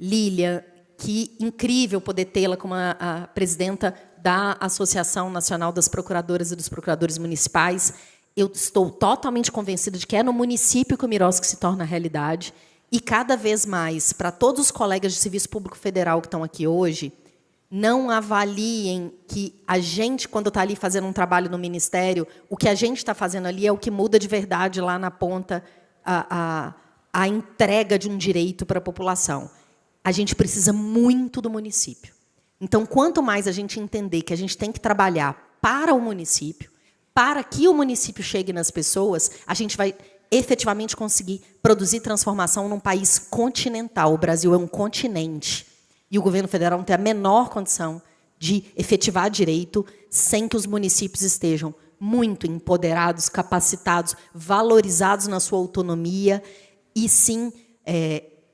[SPEAKER 11] Lília, que incrível poder tê-la como a presidenta da Associação Nacional das Procuradoras e dos Procuradores Municipais. Eu estou totalmente convencida de que é no município que o Miroski se torna realidade. E, cada vez mais, para todos os colegas de Serviço Público Federal que estão aqui hoje, não avaliem que a gente, quando está ali fazendo um trabalho no Ministério, o que a gente está fazendo ali é o que muda de verdade lá na ponta a entrega de um direito para a população. A gente precisa muito do município. Então, quanto mais a gente entender que a gente tem que trabalhar para o município, para que o município chegue nas pessoas, a gente vai efetivamente conseguir produzir transformação num país continental. O Brasil é um continente. E o governo federal não tem a menor condição de efetivar direito sem que os municípios estejam muito empoderados, capacitados, valorizados na sua autonomia e, sim,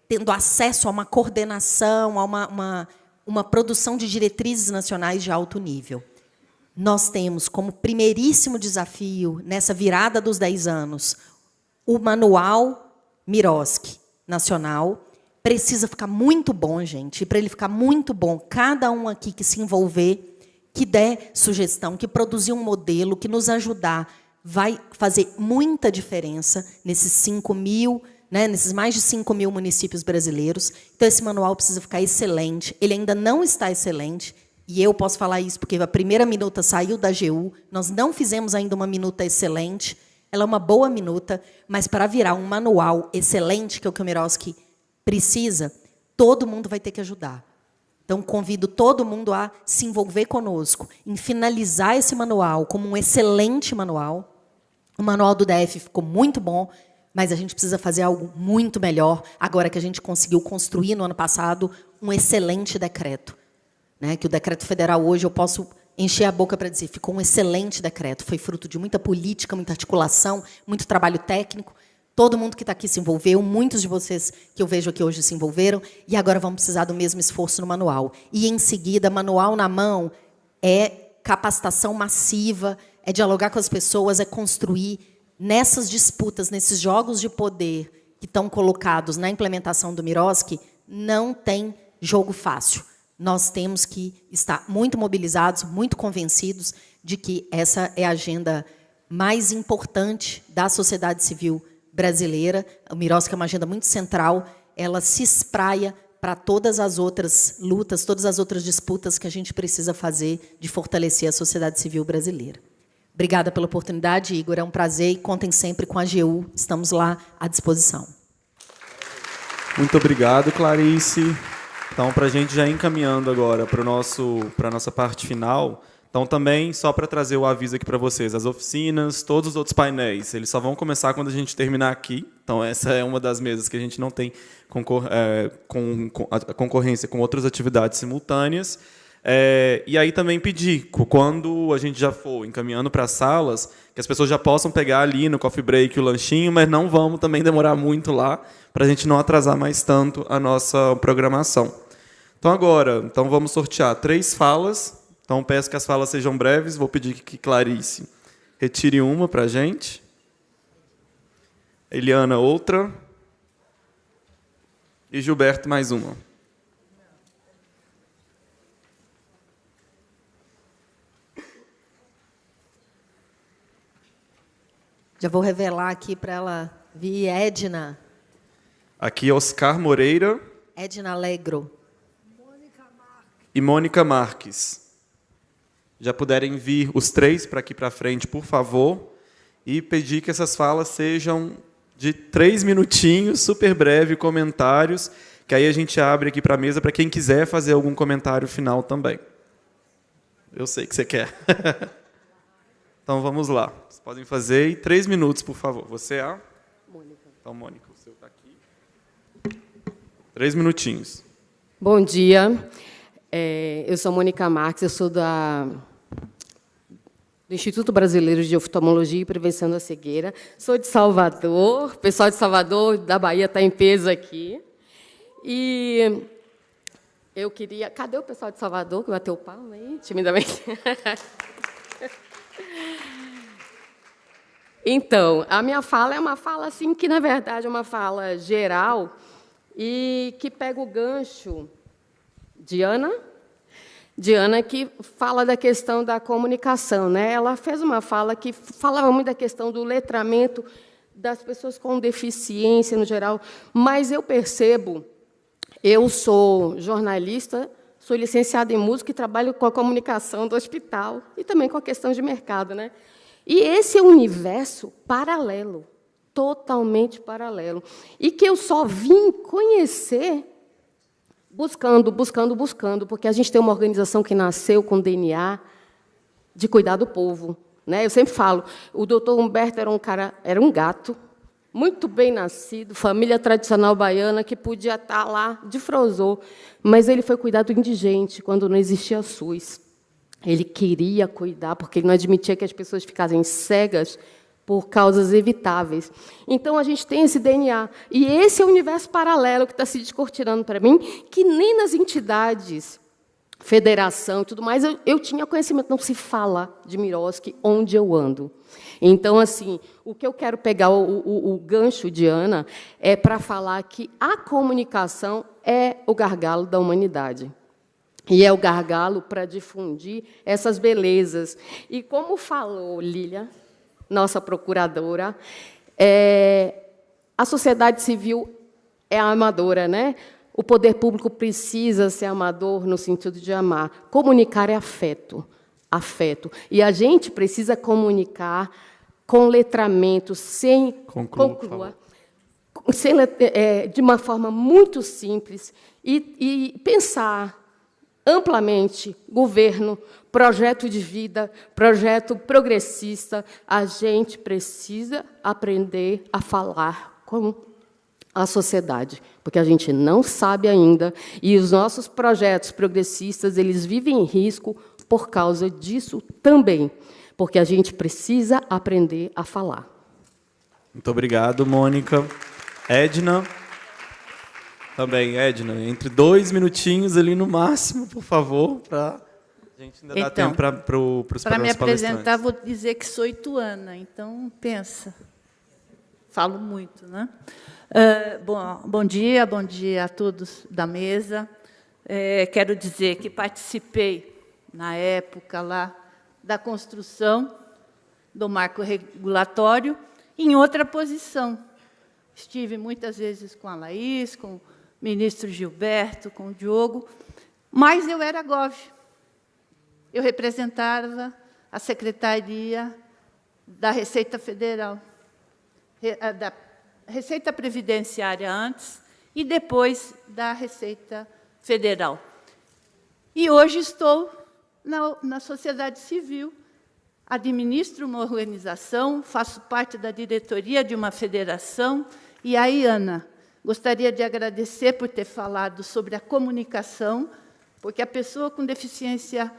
[SPEAKER 11] tendo acesso a uma coordenação, a uma produção de diretrizes nacionais de alto nível. Nós temos como primeiríssimo desafio, nessa virada dos 10 anos, o Manual Miroski Nacional. Precisa ficar muito bom, gente. E, para ele ficar muito bom, cada um aqui que se envolver, que der sugestão, que produzir um modelo, que nos ajudar, vai fazer muita diferença nesses 5.000, né, nesses mais de 5.000 municípios brasileiros. Então, esse manual precisa ficar excelente. Ele ainda não está excelente, e eu posso falar isso porque a primeira minuta saiu da AGU, nós não fizemos ainda uma minuta excelente, ela é uma boa minuta, mas para virar um manual excelente, que é o que o Miroski precisa, todo mundo vai ter que ajudar. Então, convido todo mundo a se envolver conosco em finalizar esse manual como um excelente manual. O manual do DF ficou muito bom, mas a gente precisa fazer algo muito melhor, agora que a gente conseguiu construir, no ano passado, um excelente decreto. Né? Que o decreto federal, hoje, eu posso encher a boca para dizer, ficou um excelente decreto, foi fruto de muita política, muita articulação, muito trabalho técnico. Todo mundo que está aqui se envolveu, muitos de vocês que eu vejo aqui hoje se envolveram, e agora vamos precisar do mesmo esforço no manual. E, em seguida, manual na mão é capacitação massiva, é dialogar com as pessoas, é construir nessas disputas, nesses jogos de poder que estão colocados na implementação do Miroski, não tem jogo fácil. Nós temos que estar muito mobilizados, muito convencidos de que essa é a agenda mais importante da sociedade civil brasileira. O Miroski é uma agenda muito central, ela se espraia para todas as outras lutas, todas as outras disputas que a gente precisa fazer de fortalecer a sociedade civil brasileira. Obrigada pela oportunidade, Igor, é um prazer, e contem sempre com a AGU, estamos lá à disposição.
[SPEAKER 2] Muito obrigado, Clarice. Então, para a gente já ir encaminhando agora para a nossa parte final, então também, só para trazer o aviso aqui para vocês, as oficinas, todos os outros painéis, eles só vão começar quando a gente terminar aqui. Então, essa é uma das mesas que a gente não tem concorrência com outras atividades simultâneas. E aí também pedir, quando a gente já for encaminhando para as salas, que as pessoas já possam pegar ali no coffee break o lanchinho, mas não vamos também demorar muito lá, para a gente não atrasar mais tanto a nossa programação. Então, agora, vamos sortear 3 falas. Então, peço que as falas sejam breves. Vou pedir que Clarice retire uma para a gente. Eliana, outra. E Gilberto, mais uma.
[SPEAKER 11] Já vou revelar aqui para ela vir Edna.
[SPEAKER 2] Aqui, Oscar Moreira.
[SPEAKER 11] Edna Alegro.
[SPEAKER 2] E Mônica Marques. Já puderem vir os 3 para aqui para frente, por favor. E pedir que essas falas sejam de 3 minutinhos, super breve, comentários, que aí a gente abre aqui para a mesa para quem quiser fazer algum comentário final também. Eu sei que você quer. Então, vamos lá. Vocês podem fazer. E 3 minutos, por favor. Você é a?
[SPEAKER 12] Mônica.
[SPEAKER 2] Então, Mônica, o seu está aqui. 3 minutinhos.
[SPEAKER 12] Bom dia. Eu sou Mônica Marques, eu sou do Instituto Brasileiro de Oftalmologia e Prevenção da Cegueira. Sou de Salvador. O pessoal de Salvador, da Bahia, está em peso aqui. E eu queria... Cadê o pessoal de Salvador que bateu o palmo aí, timidamente? Então, a minha fala é uma fala assim que, na verdade, é uma fala geral e que pega o gancho de Ana, que fala da questão da comunicação, né? Ela fez uma fala que falava muito da questão do letramento das pessoas com deficiência, no geral, mas eu percebo, eu sou jornalista, sou licenciada em música e trabalho com a comunicação do hospital e também com a questão de mercado, né? E esse é um universo paralelo, totalmente paralelo, e que eu só vim conhecer buscando, porque a gente tem uma organização que nasceu com DNA de cuidar do povo, né? Eu sempre falo, o doutor Humberto era um gato, muito bem nascido, família tradicional baiana, que podia estar lá de Frozô, mas ele foi cuidar do indigente, quando não existia SUS. Ele queria cuidar, porque ele não admitia que as pessoas ficassem cegas por causas evitáveis. Então, a gente tem esse DNA. E esse é o universo paralelo que está se descortinando para mim, que nem nas entidades, federação e tudo mais, eu tinha conhecimento. Não se fala de Miroski onde eu ando. Então, assim, o que eu quero pegar o gancho de Ana é para falar que a comunicação é o gargalo da humanidade. E é o gargalo para difundir essas belezas. E como falou Lília, nossa procuradora, a sociedade civil é amadora, né? O poder público precisa ser amador no sentido de amar. Comunicar é afeto. Afeto. E a gente precisa comunicar com letramento, sem conclua, de uma forma muito simples e pensar amplamente governo, projeto de vida, projeto progressista. A gente precisa aprender a falar com a sociedade, porque a gente não sabe ainda, e os nossos projetos progressistas, eles vivem em risco por causa disso também, porque a gente precisa aprender a falar.
[SPEAKER 2] Muito obrigado, Mônica. Edna. Também, Edna, entre 2 minutinhos ali no máximo, por favor, para a gente ainda dar tempo para os palestrantes.
[SPEAKER 13] Para me apresentar, vou dizer que sou ituana, então pensa. Falo muito, né? Bom dia a todos da mesa. Quero dizer que participei, na época lá, da construção do marco regulatório, em outra posição. Estive muitas vezes com a Laís, com o ministro Gilberto, com o Diogo, mas eu era GOV. Eu representava a Secretaria da Receita Federal, da Receita Previdenciária antes e depois da Receita Federal. E hoje estou na sociedade civil, administro uma organização, faço parte da diretoria de uma federação. E aí, Ana, gostaria de agradecer por ter falado sobre a comunicação, porque a pessoa com deficiência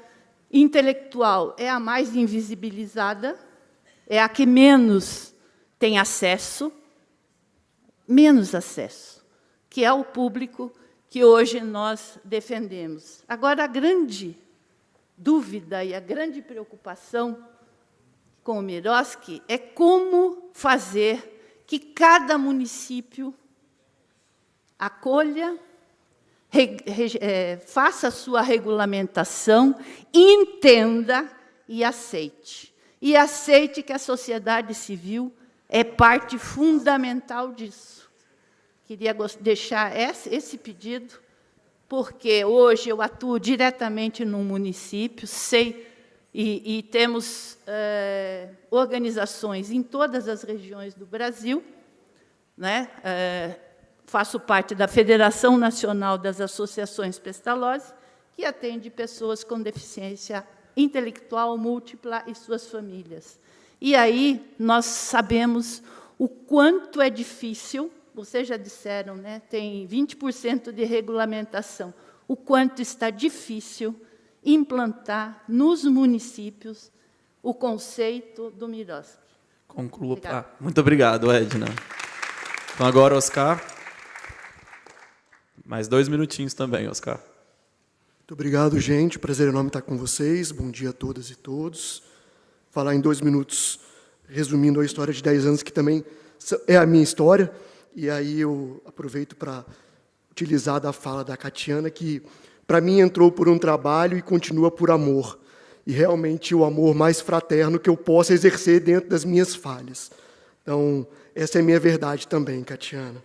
[SPEAKER 13] intelectual é a mais invisibilizada, é a que menos tem acesso, que é o público que hoje nós defendemos. Agora, a grande dúvida e a grande preocupação com o Miroski é como fazer que cada município acolha, faça a sua regulamentação, entenda e aceite. E aceite que a sociedade civil é parte fundamental disso. Queria deixar esse pedido, porque hoje eu atuo diretamente num município, sei, e temos organizações em todas as regiões do Brasil, né? Faço parte da Federação Nacional das Associações Pestalozzi, que atende pessoas com deficiência intelectual múltipla e suas famílias. E aí nós sabemos o quanto é difícil, vocês já disseram, né, tem 20% de regulamentação, o quanto está difícil implantar nos municípios o conceito do Miroski.
[SPEAKER 2] Conclua. Muito obrigado, Edna. Então, agora, Oscar. Mais 2 minutinhos também, Oscar.
[SPEAKER 14] Muito obrigado, gente. Prazer enorme estar com vocês. Bom dia a todas e todos. Falar em 2 minutos, resumindo a história de 10 anos, que também é a minha história. E aí eu aproveito para utilizar da fala da Catiana, que, para mim, entrou por um trabalho e continua por amor. E, realmente, o amor mais fraterno que eu possa exercer dentro das minhas falhas. Então, essa é a minha verdade também, Catiana.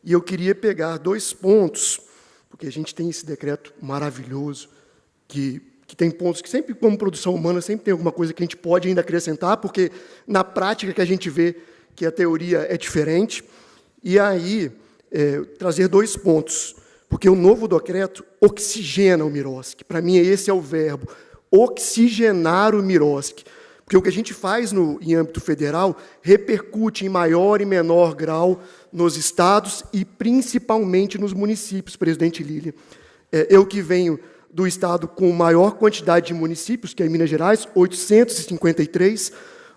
[SPEAKER 14] E eu queria pegar 2 pontos, porque a gente tem esse decreto maravilhoso, que tem pontos que sempre, como produção humana, sempre tem alguma coisa que a gente pode ainda acrescentar, porque na prática que a gente vê que a teoria é diferente. E aí, trazer 2 pontos, porque o novo decreto oxigena o Miroski. Para mim, esse é o verbo, oxigenar o Miroski. Porque o que a gente faz em âmbito federal repercute em maior e menor grau nos estados e principalmente nos municípios, presidente Lília. Eu que venho do estado com maior quantidade de municípios, que é Minas Gerais, 853,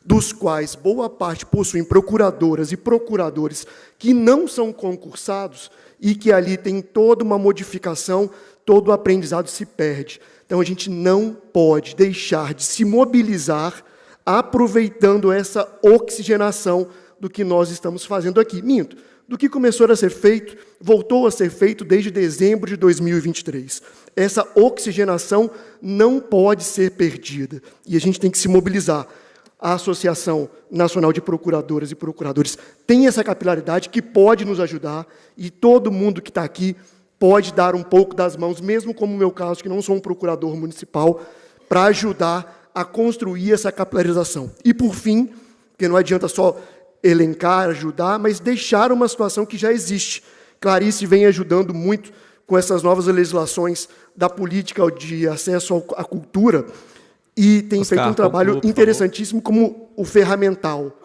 [SPEAKER 14] dos quais boa parte possuem procuradoras e procuradores que não são concursados e que ali tem toda uma modificação, todo o aprendizado se perde. Então, a gente não pode deixar de se mobilizar aproveitando essa oxigenação do que nós estamos fazendo aqui. Minto, do que começou a ser feito, voltou a ser feito desde dezembro de 2023. Essa oxigenação não pode ser perdida, e a gente tem que se mobilizar. A Associação Nacional de Procuradoras e Procuradores tem essa capilaridade que pode nos ajudar, e todo mundo que está aqui pode dar um pouco das mãos, mesmo como o meu caso, que não sou um procurador municipal, para ajudar a construir essa capilarização. E, por fim, porque não adianta só elencar, ajudar, mas deixar uma situação que já existe. Clarice vem ajudando muito com essas novas legislações da política de acesso à cultura e tem feito um trabalho interessantíssimo como o ferramental.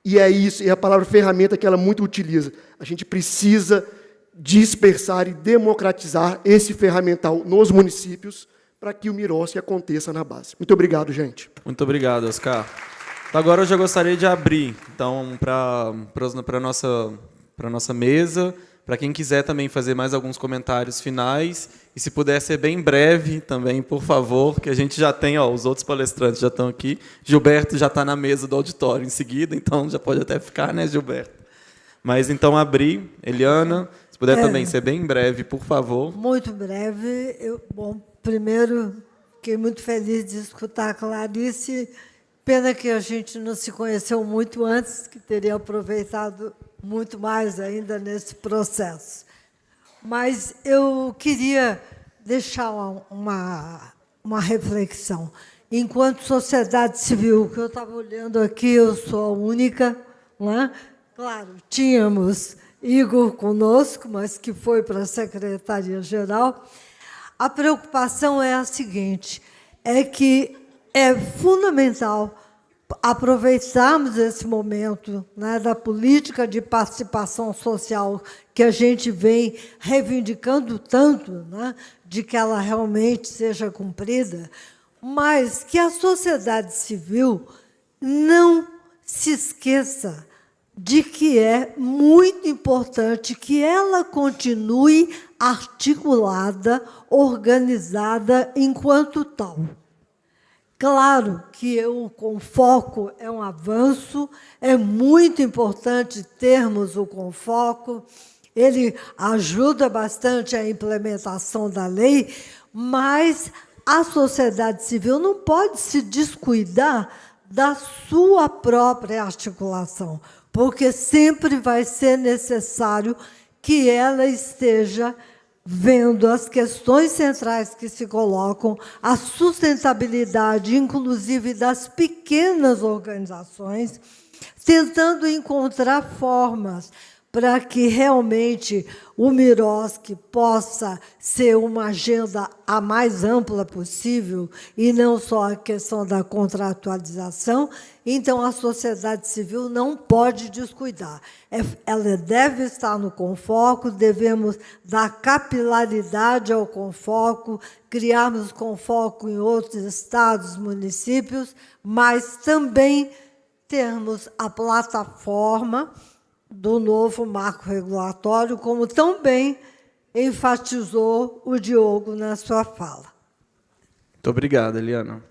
[SPEAKER 14] E é isso, e a palavra ferramenta que ela muito utiliza. A gente precisa dispersar e democratizar esse ferramental nos municípios para que o Miroski aconteça na base. Muito obrigado, gente.
[SPEAKER 2] Muito obrigado, Oscar. Agora eu já gostaria de abrir, então, para a nossa mesa, para quem quiser também fazer mais alguns comentários finais, e se puder ser bem breve também, por favor, que a gente já tem, os outros palestrantes já estão aqui. Gilberto já está na mesa do auditório em seguida, então já pode até ficar, né, Gilberto? Mas então abrir, Eliana, se puder também ser bem breve, por favor.
[SPEAKER 3] Muito breve. Primeiro, fiquei muito feliz de escutar a Clarice. Pena que a gente não se conheceu muito antes, que teria aproveitado muito mais ainda nesse processo. Mas eu queria deixar uma reflexão. Enquanto sociedade civil, que eu estava olhando aqui, eu sou a única, não é? Claro, tínhamos Igor conosco, mas que foi para a Secretaria-Geral. A preocupação é a seguinte, é que é fundamental aproveitarmos esse momento, né, da política de participação social que a gente vem reivindicando tanto, né, de que ela realmente seja cumprida, mas que a sociedade civil não se esqueça de que é muito importante que ela continue articulada, organizada enquanto tal. Claro que o Confoco é um avanço, é muito importante termos o Confoco, ele ajuda bastante a implementação da lei, mas a sociedade civil não pode se descuidar da sua própria articulação, porque sempre vai ser necessário que ela esteja vendo as questões centrais que se colocam, a sustentabilidade, inclusive, das pequenas organizações, tentando encontrar formas para que realmente o Miroski possa ser uma agenda a mais ampla possível e não só a questão da contratualização. Então, a sociedade civil não pode descuidar. Ela deve estar no Confoco, devemos dar capilaridade ao Confoco, criarmos Confoco em outros estados, municípios, mas também termos a plataforma do novo marco regulatório, como tão bem enfatizou o Diogo na sua fala.
[SPEAKER 2] Muito obrigado, Eliana.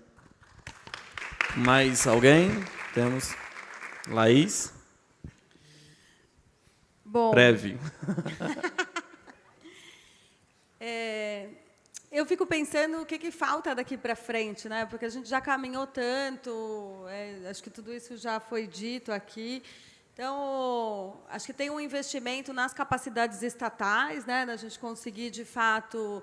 [SPEAKER 2] Mais alguém? Temos. Laís?
[SPEAKER 6] Bom.
[SPEAKER 2] Breve.
[SPEAKER 6] Eu fico pensando o que falta daqui para frente, né? Porque a gente já caminhou tanto, acho que tudo isso já foi dito aqui. Então, acho que tem um investimento nas capacidades estatais, né, da gente conseguir, de fato,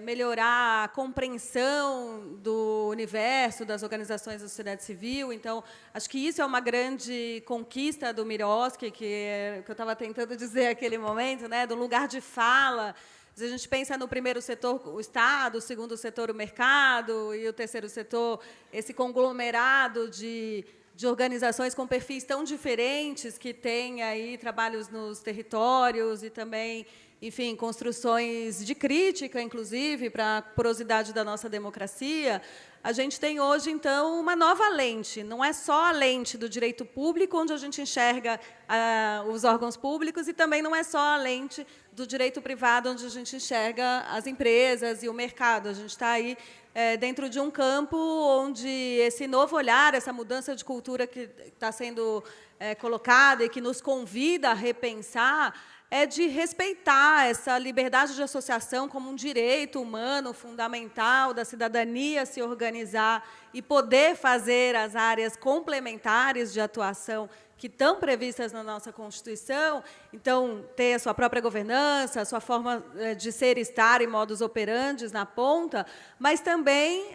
[SPEAKER 6] melhorar a compreensão do universo das organizações da sociedade civil. Então, acho que isso é uma grande conquista do Miroski, que eu estava tentando dizer naquele momento, né, do lugar de fala Se a gente pensa no primeiro setor, o Estado, o segundo setor, o mercado, e o terceiro setor, esse conglomerado de organizações com perfis tão diferentes, que têm aí trabalhos nos territórios e também, enfim, construções de crítica, inclusive, para a porosidade da nossa democracia, a gente tem hoje, então, uma nova lente. Não é só a lente do direito público, onde a gente enxerga os órgãos públicos, e também não é só a lente do direito privado, onde a gente enxerga as empresas e o mercado. A gente está aí dentro de um campo onde esse novo olhar, essa mudança de cultura que está sendo colocada e que nos convida a repensar, é de respeitar essa liberdade de associação como um direito humano fundamental da cidadania se organizar e poder fazer as áreas complementares de atuação que estão previstas na nossa Constituição, então, ter a sua própria governança, a sua forma de ser, estar e modus operandi na ponta, mas também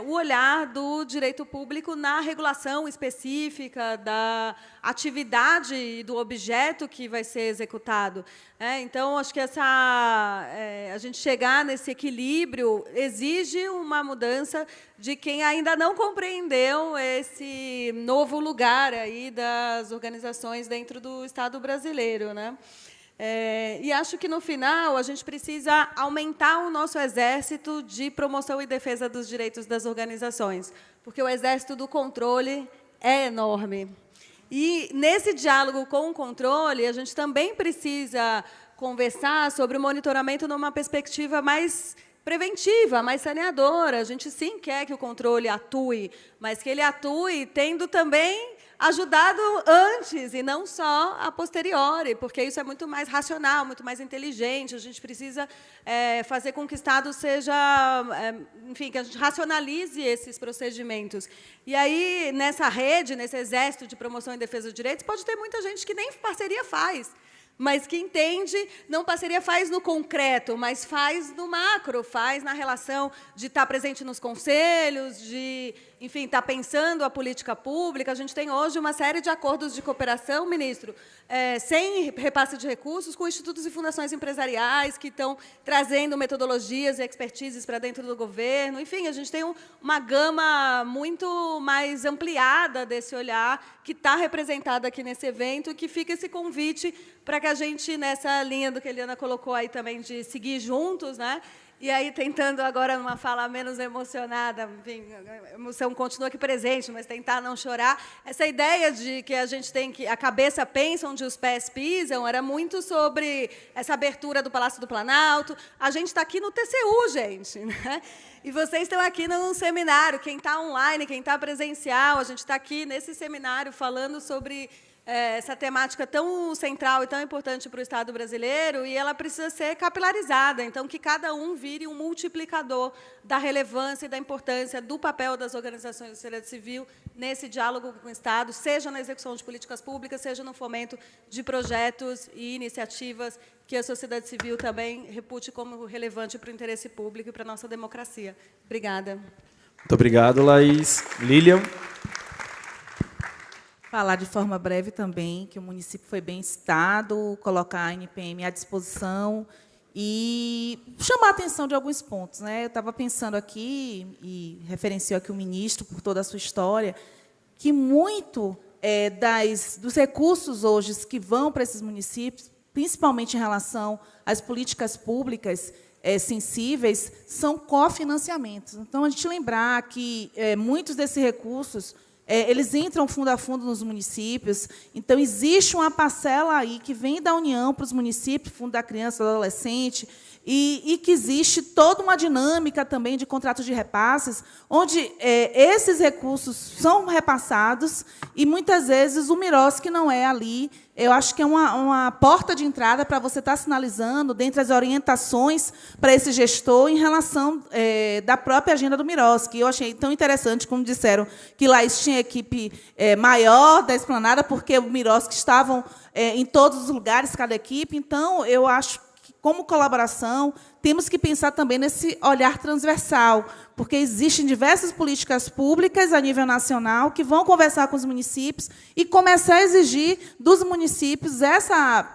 [SPEAKER 6] o olhar do direito público na regulação específica da atividade e do objeto que vai ser executado. Então, acho que a gente chegar nesse equilíbrio exige uma mudança de quem ainda não compreendeu esse novo lugar aí das organizações dentro do Estado brasileiro, né? E acho que, no final, a gente precisa aumentar o nosso exército de promoção e defesa dos direitos das organizações, porque o exército do controle é enorme. E, nesse diálogo com o controle, a gente também precisa conversar sobre o monitoramento numa perspectiva mais preventiva, mais saneadora. A gente, sim, quer que o controle atue, mas que ele atue tendo também ajudado antes e não só a posteriori, porque isso é muito mais racional, muito mais inteligente. A gente precisa fazer com que o Estado seja, enfim, que a gente racionalize esses procedimentos. E aí, nessa rede, nesse exército de promoção e defesa dos direitos, pode ter muita gente que nem parceria faz, mas que entende, não parceria faz no concreto, mas faz no macro, faz na relação de estar presente nos conselhos, de, enfim, estar pensando a política pública. A gente tem hoje uma série de acordos de cooperação, ministro, sem repasse de recursos, com institutos e fundações empresariais que estão trazendo metodologias e expertises para dentro do governo. Enfim, a gente tem uma gama muito mais ampliada desse olhar que está representada aqui nesse evento, e que fica esse convite para que a gente, nessa linha do que a Eliana colocou aí também, de seguir juntos, né? E aí, tentando agora, numa fala menos emocionada, enfim, a emoção continua aqui presente, mas tentar não chorar, essa ideia de que a gente tem que... A cabeça pensa onde os pés pisam, era muito sobre essa abertura do Palácio do Planalto. A gente está aqui no TCU, gente, né? E vocês estão aqui num seminário, quem está online, quem está presencial, a gente está aqui nesse seminário falando sobre essa temática tão central e tão importante para o Estado brasileiro, e ela precisa ser capilarizada. Então, que cada um vire um multiplicador da relevância e da importância do papel das organizações da sociedade civil nesse diálogo com o Estado, seja na execução de políticas públicas, seja no fomento de projetos e iniciativas que a sociedade civil também repute como relevante para o interesse público e para a nossa democracia. Obrigada.
[SPEAKER 2] Muito obrigado, Laís. Lilian.
[SPEAKER 8] Falar de forma breve também que o município foi bem citado, colocar a NPM à disposição e chamar a atenção de alguns pontos, né? Eu estava pensando aqui, e referenciou aqui o ministro por toda a sua história, que muito dos recursos hoje que vão para esses municípios, principalmente em relação às políticas públicas sensíveis, são cofinanciamentos. Então, a gente lembrar que muitos desses recursos eles entram fundo a fundo nos municípios. Então, existe uma parcela aí que vem da União para os municípios, Fundo da Criança e do Adolescente, e que existe toda uma dinâmica também de contratos de repasses, onde esses recursos são repassados e, muitas vezes, o Miroski não é ali. Eu acho que é uma porta de entrada para você estar sinalizando, dentre as orientações para esse gestor, em relação da própria agenda do Miroski. Eu achei tão interessante, como disseram, que lá tinha equipe maior da Esplanada, porque o Miroski estavam em todos os lugares, cada equipe. Então, eu acho que, como colaboração, temos que pensar também nesse olhar transversal, porque existem diversas políticas públicas a nível nacional que vão conversar com os municípios e começar a exigir dos municípios essa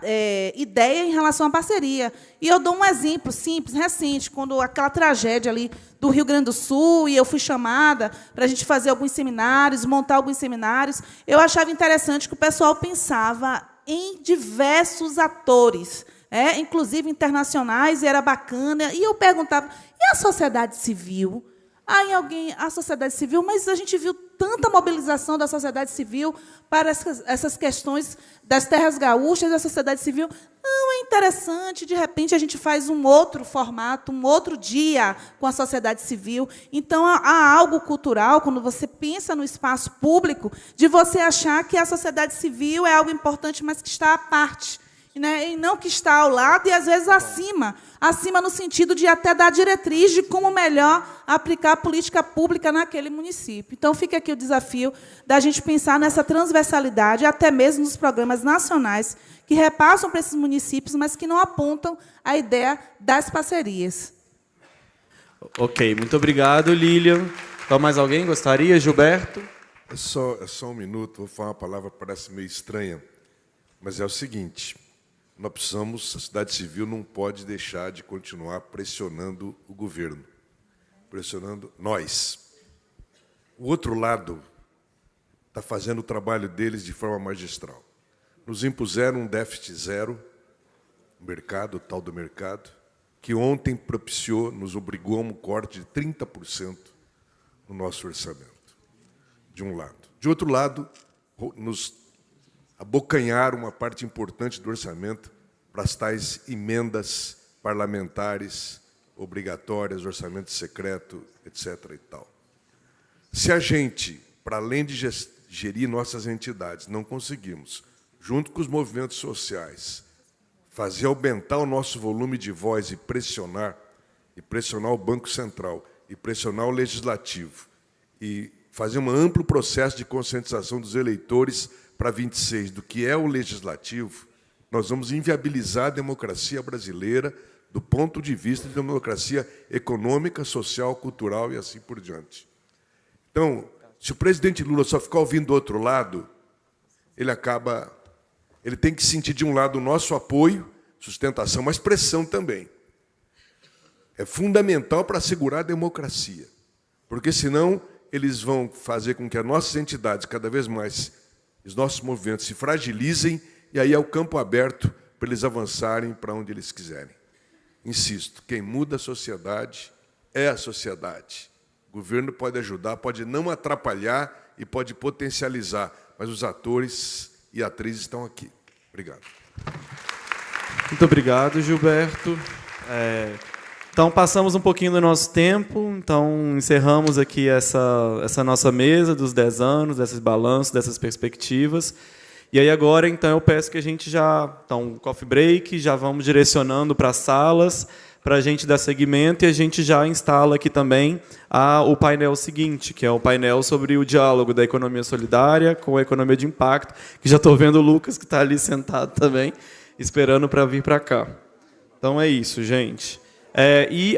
[SPEAKER 8] ideia em relação à parceria. E eu dou um exemplo simples, recente, quando aquela tragédia ali do Rio Grande do Sul, e eu fui chamada para a gente fazer alguns seminários, montar alguns seminários, eu achava interessante que o pessoal pensava em diversos atores, inclusive internacionais, e era bacana. E eu perguntava, e a sociedade civil? A sociedade civil, mas a gente viu tanta mobilização da sociedade civil para essas questões das terras gaúchas, da sociedade civil. Não, é interessante, de repente, a gente faz um outro formato, um outro dia com a sociedade civil. Então, há algo cultural, quando você pensa no espaço público, de você achar que a sociedade civil é algo importante, mas que está à parte, né? E não que está ao lado e, às vezes, acima no sentido de até dar diretriz de como melhor aplicar a política pública naquele município. Então, fica aqui o desafio da gente pensar nessa transversalidade, até mesmo nos programas nacionais, que repassam para esses municípios, mas que não apontam a ideia das parcerias.
[SPEAKER 2] Ok, muito obrigado, Lilian. Então, mais alguém gostaria? Gilberto?
[SPEAKER 4] É só um minuto, vou falar uma palavra que parece meio estranha, mas é o seguinte: nós precisamos, a sociedade civil não pode deixar de continuar pressionando o governo, pressionando nós. O outro lado está fazendo o trabalho deles de forma magistral. Nos impuseram um déficit zero, o tal do mercado, que ontem propiciou, nos obrigou a um corte de 30% no nosso orçamento, de um lado. De outro lado, nos abocanhar uma parte importante do orçamento para as tais emendas parlamentares obrigatórias, orçamento secreto, etc. e tal. Se a gente, para além de gerir nossas entidades, não conseguimos, junto com os movimentos sociais, fazer aumentar o nosso volume de voz e pressionar o Banco Central, e pressionar o Legislativo, e fazer um amplo processo de conscientização dos eleitores para 26 do que é o Legislativo, nós vamos inviabilizar a democracia brasileira do ponto de vista de democracia econômica, social, cultural e assim por diante. Então, se o presidente Lula só ficar ouvindo do outro lado, ele tem que sentir, de um lado, o nosso apoio, sustentação, mas pressão também. É fundamental para assegurar a democracia, porque, senão, eles vão fazer com que as nossas entidades, cada vez mais, os nossos movimentos se fragilizem, e aí é o campo aberto para eles avançarem para onde eles quiserem. Insisto, quem muda a sociedade é a sociedade. O governo pode ajudar, pode não atrapalhar e pode potencializar, mas os atores e atrizes estão aqui. Obrigado.
[SPEAKER 2] Muito obrigado, Gilberto. Então, passamos um pouquinho do nosso tempo, então encerramos aqui essa nossa mesa dos 10 anos, desses balanços, dessas perspectivas. E aí agora, então, eu peço que a gente então, coffee break, já vamos direcionando para as salas, para a gente dar seguimento, e a gente já instala aqui também o painel seguinte, que é o painel sobre o diálogo da economia solidária com a economia de impacto, que já estou vendo o Lucas, que está ali sentado também, esperando para vir para cá. Então, é isso, gente. E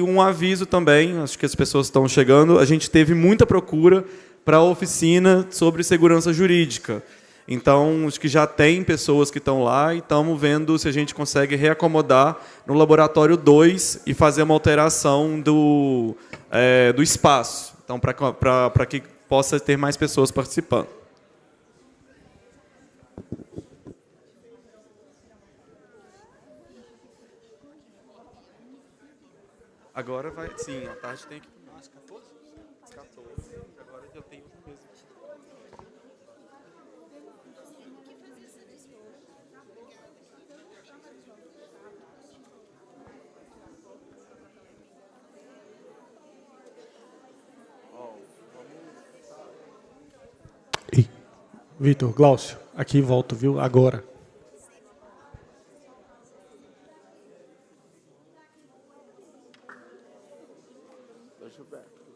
[SPEAKER 2] um aviso também, acho que as pessoas estão chegando, a gente teve muita procura para a oficina sobre segurança jurídica. Então, acho que já tem pessoas que estão lá e estamos vendo se a gente consegue reacomodar no laboratório 2 e fazer uma alteração do espaço, então, para que possa ter mais pessoas participando. Agora vai... Sim, à tarde tem que... Às 14? Às 14. Agora eu tenho mesmo.
[SPEAKER 15] Vitor, Glaucio, aqui volto, viu? Agora.
[SPEAKER 16] Gilberto.